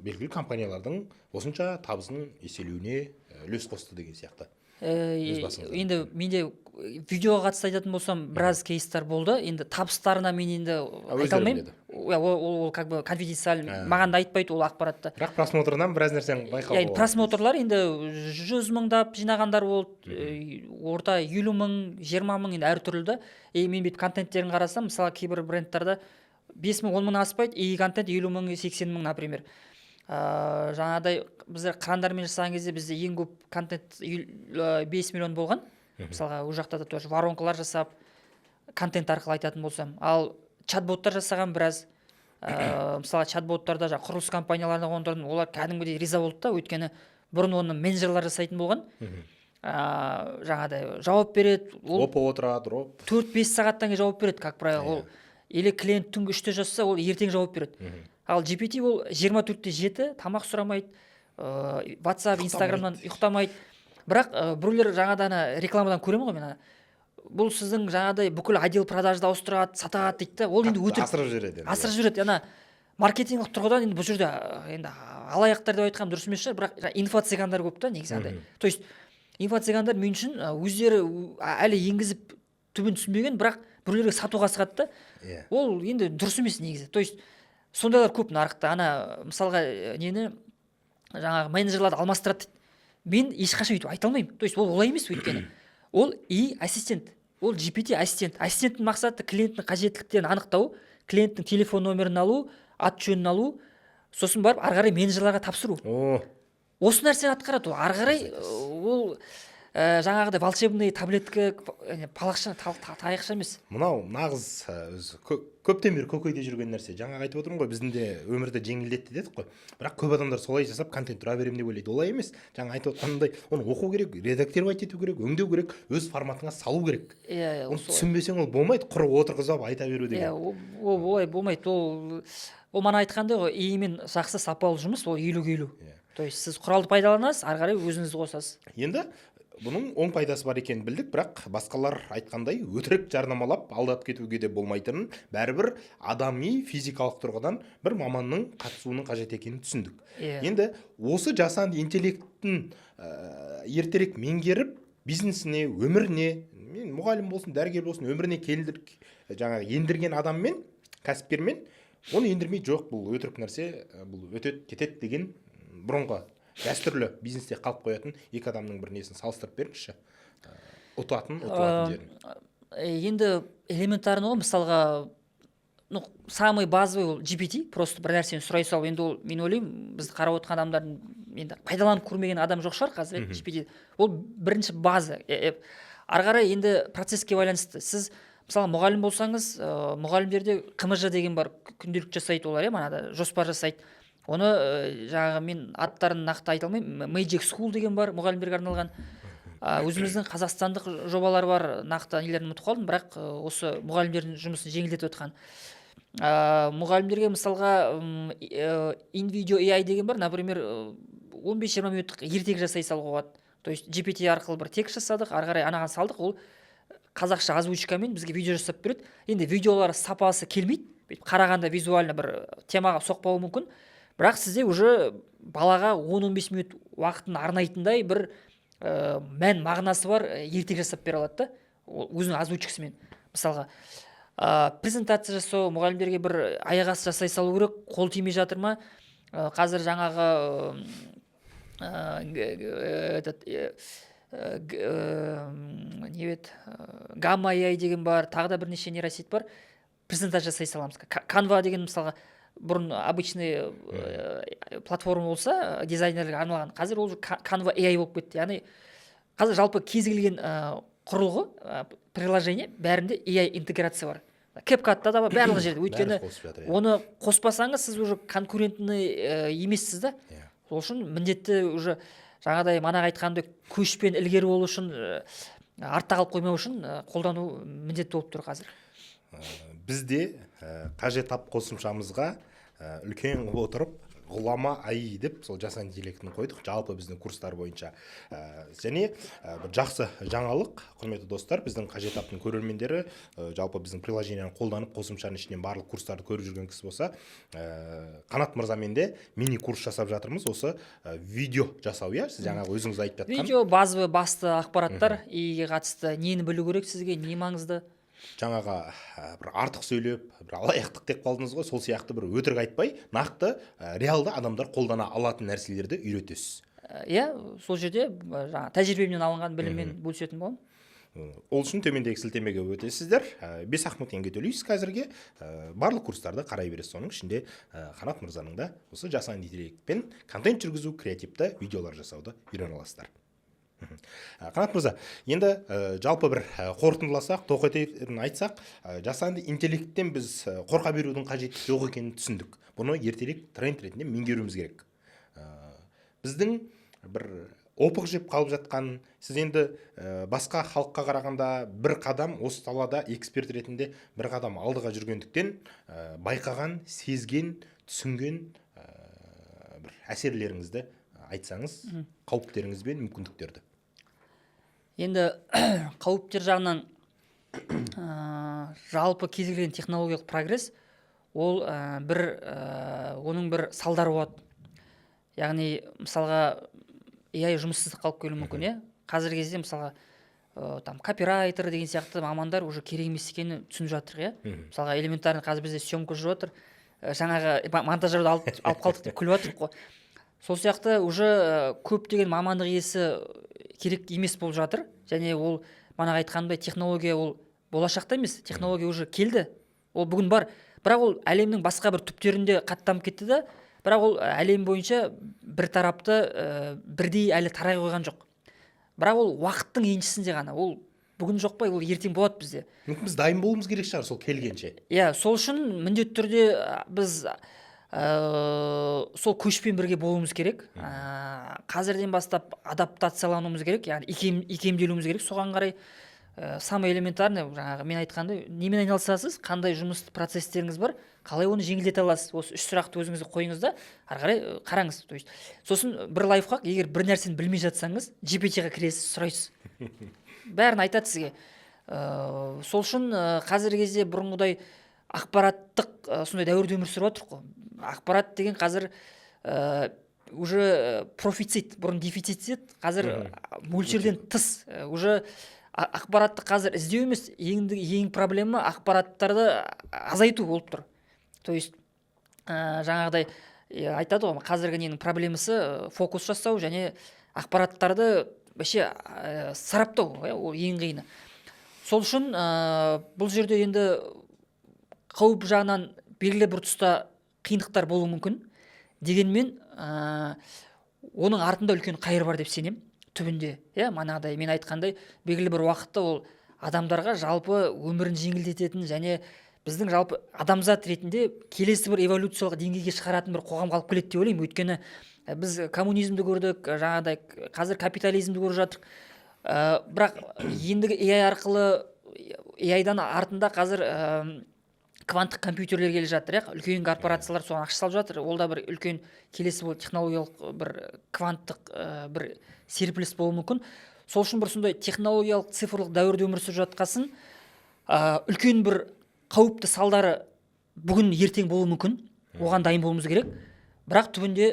белгілі компаниялардың осынша табысын еселеуіне үлес қосты деген сияқты. Енді менде видеоға қатысты айтатын болсам, біраз кейстер болды. Енді табыстарына мен енді айта алмаймын. Ол как бы конфиденциально, маған да айтпайды ол ақпаратты. Бірақ просмотрдан біраз нәрсені байқауға болады. Просмотрлар енді 100 мыңдап жинағандар болды, орта 50 мың, 20 мың енді әртүрлі да. Мен бүйтіп контенттерін қарасам, мысалы кейбір брендтарда 5 мың, 10 мың аспайды, контент 50 мың, 80 мың, например. Жаңағыдай біздер қырандармен жасаған кезде бізде ең көп контент 5 миллион болған. Мысалға ол жақта да тоже воронкалар жасап контент арқылы айтатын болсам. Ал чат-боттар жасаған біраз. Мысалы чат-боттарда құрылыс компанияларына қондырдым, олар кәдімгідей риза болды да, өйткені бұрын оны менеджерлар жасайтын болған. Жаңағыдай жауап береді. Опа отырады, 4-5 сағаттан кейін жауап береді, как правило. Ол или клиент түнгі 3-те жасаса, ол ертең жауап береді. Ал GPT ол 24-те 7, тамақ сұрамайды, WhatsApp, Instagram-нан ұйықтамайды. Бірақ біреулер жаңадан рекламадан көремін ғой мен. Бұл сіздің жаңадай бүкіл отдел продажды ауыстырады, сатады дейді. Ол енді өтірік. Асырып жүреді. Асырып жүреді. Маркетингілік тұрғыдан енді бұл жерде енді алаяқтар деп айтқан дұрыс емес шығар, бірақ инфо-цыгандар көп та негізі андай. То есть инфо-цыгандар мен үшін өздері әлі енгізіп түбін түсінбеген, бірақ біреулерге сатуға асығады да. Иә. Ол енді дұрыс емес негізі. То есть сондайлар көп нарықта. Ана мысалға нені жаңағы менеджерларды алмастырады дейді. Мен ешқашан өйтіп айта алмаймын. То есть ол олай емес, өйткені ол ассистент, ол GPT ассистент. Ассиstenттің мақсаты клиенттің қажеттіліктерін анықтау, клиенттің телефон нөмірін алу, ат жөнін алу, сосын барып ары қарай менеджерларға тапсыру. Осы нәрсені атқарады. Ол ары қарай ол жаңағыдай волшебный таблетка палақша таяқша емес. Мынау нағыз көптен бері көкейде жүрген нәрсе. Жаңа айтып отырмын ғой, біздің де өмірді жеңілдетті дедік қой. Бірақ көп адамдар солай жасап контент тұра беремін деп ойлайды. Олай емес. Жаңа айтып отқанымдай, оны оқу керек, редактировать ету керек, өңдеу керек, өз форматыңа салу керек. Оны түсінбесең ол болмайды, құр отырғызып айта беру деген. Ол олай болмайды. Ол мана айтқандай ғой, иімен жақсы сапалы жұмыс, ол 50-50. То есть сіз құралды пайдаланасыз, ары қарай өзіңізді қосасыз. Енді бұның оң пайдасы бар екенін білдік, бірақ басқалар айтқандай өтірік жарнамалап алдап кетуге де болмайтынын, бәрібір адами физикалық тұрғыдан бір маманның қатысуының қажет екенін түсіндік. Енді осы жасанды интеллекттің ертерек меңгеріп бизнесіне, өміріне, мен мұғалім болсын, дәрігер болсын, өміріне жаңағы ендірген адаммен, кәсіпкермен оны ендірмей, жоқ, бұл өтірік нәрсе, бұл өтеді, кетеді деген бұрынғы дәстүрлі бизнесте қалып қоятын екі адамның бір несін салыстырып беріңізші. Ұтатын жерін. Енді элементарно ғой, мысалға, самый базовый ол GPT, просто бір нәрсені сұрай салу. Енді ол, мен ойлаймын, бізді қарап отырған адамдардың енді пайдаланып көрмеген адам жоқ шығар қазір GPT. Ол бірінші база. Ары қарай енді процесске байланысты. Сіз мысалы мұғалім болсаңыз, мұғалімдерде КМЖ деген бар, күнделік жасайды олар, манада жоспар жасайды. Оны жаңағы мен аттарын нақты айта алмаймын. Magic School деген бар, мұғалімдерге арналған. Өзіміздің қазақстандық жобалар бар, нақты нелерін ұмытып қалдым, бірақ осы мұғалімдердің жұмысын жеңілдетіп отқан. Мұғалімдерге мысалға InVideo AI деген бар, например, 15-20 минуттық ертегі жасай салуға болады. То есть GPT арқылы бір текст жасадық, ары қарай анаған салдық, ол қазақша озвучкамен бізге видео жасап береді. Енді видеолар сапасы келмейді, қарағанда визуально бір темаға соқпауы мүмкін. Бірақ сізде уже балаға 10-15 минут уақытын арнайтындай бір мән мағынасы бар ертек жасап бере алады да, өзінің озвучкасымен. Мысалға, презентация жасау, мұғалімдерге бір аяқ асты жасай салу керек, қол тимей жатыр ма? Қазір жаңағы Gamma AI деген бар, тағы да бірнеше нейросет бар. Презентация жасай саламыз. Canva деген мысалға бұрын обычный платформа болса, дизайнерлерге арналған. Қазір ол Canva AI болып кетті. Яғни қазір жалпы кез келген құрылғы, приложение бәрінде AI интеграция бар. CapCut'та да бар, барлық жерде. Өйткені оны қоспасаңыз, сіз уже конкурентный емессіз да. Сол үшін міндетті уже жаңадай манағы айтқандай көшпен ілгері болу үшін, артта қалып қоймау үшін қолдану міндетті болып тұр қазір. Бізде қажет тап қосымшамызға үлкен отырып ғұлама АИ деп сол жасанды интеллектін қойдық жалпы біздің курстар бойынша. Және бір жақсы жаңалық, құрметті достар, біздің қажет таптың көрермендері жалпы біздің приложениені қолданып қосымшаның ішінен барлық курстарды көріп жүрген кісі болса, Қанат мырзамен де мини курс жасап жатырмыз. Осы видео жасау, сіз жаңағы өзіңіз айтып жатқан. Видео базовый басты ақпараттар, ИИ-ге қатысты нені білу керек сізге, не маңызды? Жаңаға бір артық сөйлеп, бір алаяқтық деп қалдыңыз ғой, сол сияқты бір өтірік айтпай, нақты реалды адамдар қолдана алатын нәрселерді үйретесіз. Сол жерде тәжірибемнен алынған біліммен бөлісетін боламын. Ол үшін төмендегі сілтемеге өтесіздер. 5 мың теңге төлейсіз қазірге. Барлық курстарды қарай бересіз. Соның ішінде Қанат мырзаның да осы жасанды интеллектпен контент жүргізу, креативті видеолар жасауды үйрене аласыздар. Қанат мырза, енді жалпы бір қорытындыласақ, тоқетерін айтсақ, жасанды интеллекттен біз қорқа берудің қажеті жоқ екенін түсіндік. Бұны ертерек тренд ретінде меңгеруіміз керек. Біздің бір опық жеп қалып жатқан, сіз енді басқа халыққа қарағанда бір қадам осы салада эксперт ретінде бір қадам алдыға жүргендіктен байқаған, сезген, түсінген бір әсерлеріңізді айтсаңыз, қауіптеріңіз бен мүмкіндіктерді. Енді қауіптер жағынан жалпы кез келген технологиялық прогресс, ол оның бір салдары болады. Яғни мысалға AI жұмыссыздық қалып келуі мүмкін, қазіргі кезде мысалға там копирайтер деген сияқты мамандар уже керек емес екенін түсініп жатыр иә. Мысалға элементарно қазір бізде съемка жүріп жатыр, жаңағы монтажерді алып қалдық деп күліп жатырмық қой. Сол сияқты уже көптеген мамандық иесі керек емес болып жатыр, және ол манағы айтқанымдай технология ол болашақта емес, технология уже келді, ол бүгін бар, бірақ ол әлемнің басқа бір түптерінде қаттанып кетті да, бірақ ол әлем бойынша бір тарапты бірдей әлі тарай қойған жоқ. Бірақ ол уақыттың еншісінде ғана, ол бүгін жоқ па, ол ертең болады бізде. Мүмкін біз дайын болуымыз керек шығар сол келгенше. Иә, сол үшін міндетті түрде біз сол көшпен бірге болуымыз керек. Қазірден бастап адаптациялануымыз керек, яғни икемделуіміз керек соған қарай. Самый элементарный, жаңағы мен айтқандай, немен айналысасыз, қандай жұмыс процестеріңіз бар, қалай оны жеңілдете аласыз. Осы 3 сұрақты өзіңізге қойыңыз да, ары қарай қараңыз. То есть, сосын бір лайфхак, егер бір нәрсені білмей жатсаңыз, GPT-ға кіресіз, сұрайсыз. Бәрін айтады сізге. Сол үшін қазіргі кезде бұрынғыдай ақпараттық сондай дәуірде өмір сүріп жатырмық қой. Ақпарат деген қазір уже профицит, бұрын дефицит, қазір мөлшерден тыс, уже ақпаратты қазір іздеу емес, ең проблема ақпараттарды азайту болып тұр. То есть жаңағыдай айтады ғой, қазіргі ненің проблемасы фокус жасау және ақпараттарды вообще сараптау, ол ең қиыны. Сол үшін бұл жерде енді қауіп жағынан белгілі бір тұста қиындықтар болуы мүмкін. Дегенмен оның артында үлкен қайыр бар деп сенем. Түбінде, манағыдай мен айтқандай, белгілі бір уақытта ол адамдарға жалпы өмірін жеңілдететін және біздің жалпы адамзат ретінде келесі бір эволюциялық деңгейге шығаратын бір қоғамға алып келеді деп ойлаймын. Өйткені біз коммунизмді көрдік, жаңағыдай қазір капитализмді көріп жатырмық. Бірақ ендігі AI арқылы, AI-дан артында қазір кванттық компьютерлер келе жатыр, үлкен корпорациялар соған ақша салып жатыр. Ол да бір үлкен келесі бұл технологиялық бір кванттық бір серпіліс болуы мүмкін. Сол үшін бір сондай технологиялық цифрлық дәуірде өмір сүріп жатқасын, үлкен бір қауіпті салдары бүгін ертең болуы мүмкін. Оған дайын болуымыз керек. Бірақ түбінде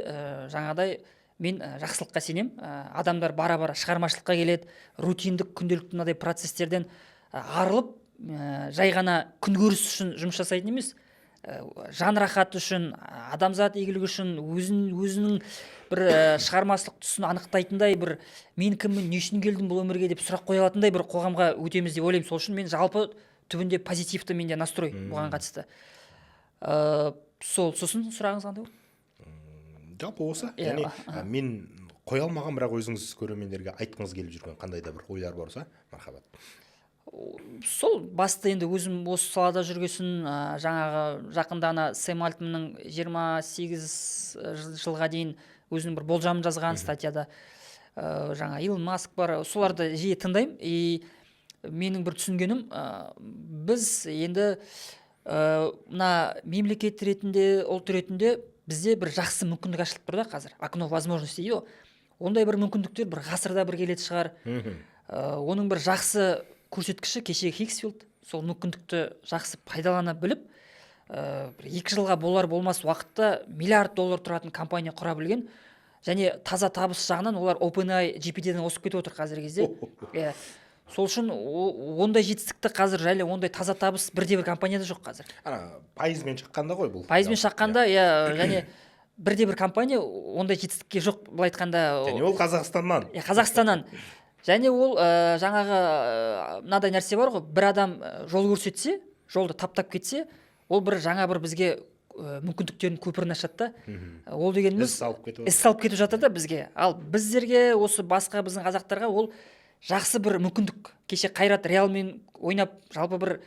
жаңағыдай мен жақсылыққа сенем. Адамдар бара-бара шығармашылыққа келеді, рутиндік күнделікті мынадай процестерден арылып, жай ғана күнкөріс үшін жұмыс жасайтын емес, жан рахаты үшін, адамзат игілігі үшін, өзінің бір шығармашылық тұсын анықтайтындай бір мен кіммін, не үшін келдім бұл өмірге деп сұрақ қоя алатындай бір қоғамға өтеміз деп ойлаймын. Сол үшін мен жалпы түбінде позитивті менде настрой бұған қатысты. Сосын сұрағыңыз қандай болды? Жалпы осы. Яғни мен қоя алмаған, бірақ өзіңіз көрермендерге айтқыңыз келіп жүрген қандай да бір ойлар болса, мархабат. Сол басты енді өзім осы салада жүргесін, жаңағы жақында ана Сэм Альтманның 28 жылға дейін өзінің бір болжамын жазған статьяда, жаңа Илон Маск бар, соларды жиі тыңдаймын. И менің бір түсінгенім, біз енді мына мемлекет ретінде, ұлт ретінде бізде бір жақсы мүмкіндік ашылып тұр да қазір. Окно возможностей дейді. Ондай бір мүмкіндіктер бір ғасырда бір келеді шығар. Оның бір жақсы көрсеткіші кешегі Хиггсфилд сол мүмкіндікті жақсы пайдалана біліп, 2 жылға болар болмас уақытта $миллиард тұратын компания құра білген, және таза табыс жағынан олар OpenAI GPT-ден осып кетіп отыр қазіргі кезде. Сол үшін ондай жетістікті қазір жайлы ондай таза табыс бірде-бір компанияда жоқ қазір. Пайызбен шыққанда ғой бұл. Пайызбен шаққанда, және бірде-бір компания ондай жетістікке жоқ, былай айтқанда. Және ол Қазақстаннан. Қазақстаннан. Және ол жаңағы мынадай нәрсе бар ғой, бір адам жол көрсетсе, жолды таптап кетсе, ол бір жаңа бір бізге мүмкіндіктердің көпірін ашады да. Ол дегеніміз іс салып кетіп жатыр да бізге. Ал біздерге, осы басқа біздің қазақтарға ол жақсы бір мүмкіндік. Кеше Қайрат Реалмен ойнап, жалпы бір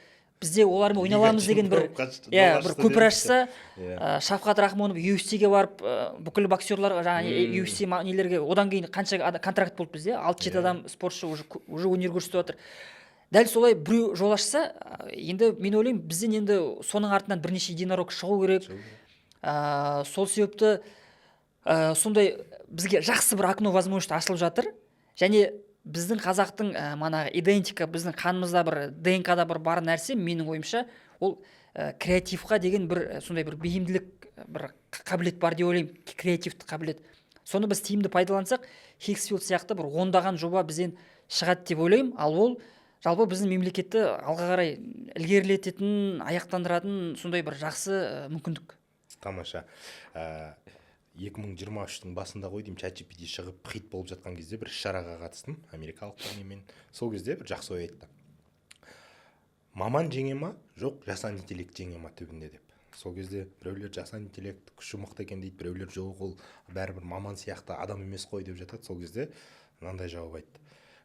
бізде олармен ойналамыз деген бір көпір ашса, Шафқат Рахмонов UFC-ге барып, бүкіл боксерлар жаңағы UFC нелерге одан кейін қанша контракт болды бізде, 6-7 адам спортшы уже өнер көрсетіп жатыр. Дәл солай біреу жол ашса, енді мен ойлаймын, бізден енді соның артынан бірнеше единорог шығу керек. Сол себепті сондай бізге жақсы бір окно возможности ашылып жатыр. Және біздің қазақтың манағы идентика, біздің қанымызда бір ДНК-да бір бар нәрсе, менің ойымша, ол креативқа деген бір сондай бір бейімділік, бір қабілет бар деп ойлаймын, креативті қабілет. соны біз тиімді пайдалансақ Хиггсфилд сияқты бір ондаған жоба бізден шығады деп ойлаймын. Ал ол жалпы біздің мемлекетті алға қарай ілгерілететін, аяқтандыратын сондай бір жақсы мүмкіндік. Тамаша. 2023-тің басында ғой деймін, ChatGPT шығып хит болып жатқан кезде бір іс-шараға қатыстым, америкалықтармен. Сол кезде бір жақсы ой айтты. Маман жеңе ма, жоқ, жасанды интеллект жеңе ма түбінде деп. Сол кезде біреулер жасанды интеллект күші мықты екен дейді, біреулер жоқ, ол бәрібір маман сияқты адам емес қой деп жатады. Сол кезде мынандай жауап айтты.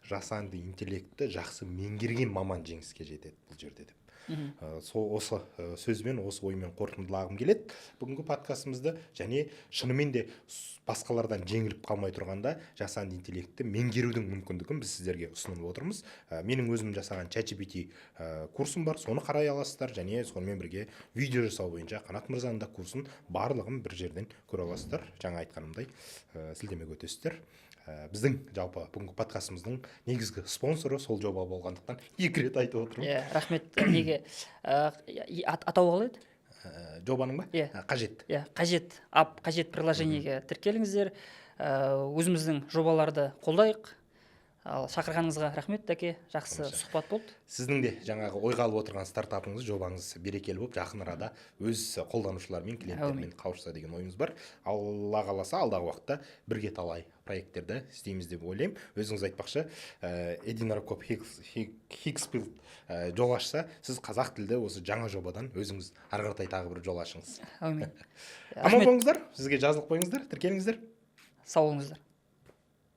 Жасанды интеллектті жақсы меңгерген маман жеңіске жетеді бұл жерде деп. Осы сөзбен, осы оймен қорытындылағым келеді бүгінгі подкастымызды, және шынымен де басқалардан жеңіліп қалмай тұрғанда жасанды интеллектті меңгерудің мүмкіндігін біз сіздерге ұсынып отырмыз. Менің өзім жасаған ChatGPT курсым бар, соны қарай аласыздар, және сонымен бірге видео жасау бойынша Қанат мырзаның да курсын барлығын бір жерден көре аласыздар. Жаңа айтқанымдай сілтемеге өтесіздер. Біздің жалпы бүгінгі подкастымыздың негізгі спонсоры сол жоба болғандықтан 2 рет айтып отырмын. Рахмет. Неге атау қалай еді? Жобаның ба? Қажет. Қажет приложениеге тіркеліңіздер. Өзіміздің жобаларды қолдайық. Ал шақырғаныңызға рахмет, Дәке. Жақсы сұхбат болды. Сіздің де жаңағы ойға алып отырған стартапыңыз, жобаңыз берекелі болып, жақын арада өз қолданушылармен, клиенттермен қауышса деген ойымыз бар. Алла қаласа, алдағы уақытта бірге талай проекттерді істейміз деп ойлаймын. Өзіңіз айтпақшы, Эдина Рокоп Хиггсфилд жол ашса, сіз қазақ тілді осы жаңа жобадан өзіңіз ары қаратай тағы бір жол ашыңыз. Әумин. Аман болыңыздар, сізге жазылып қойыңыздар, тіркеліңіздер. Сау болыңыздар.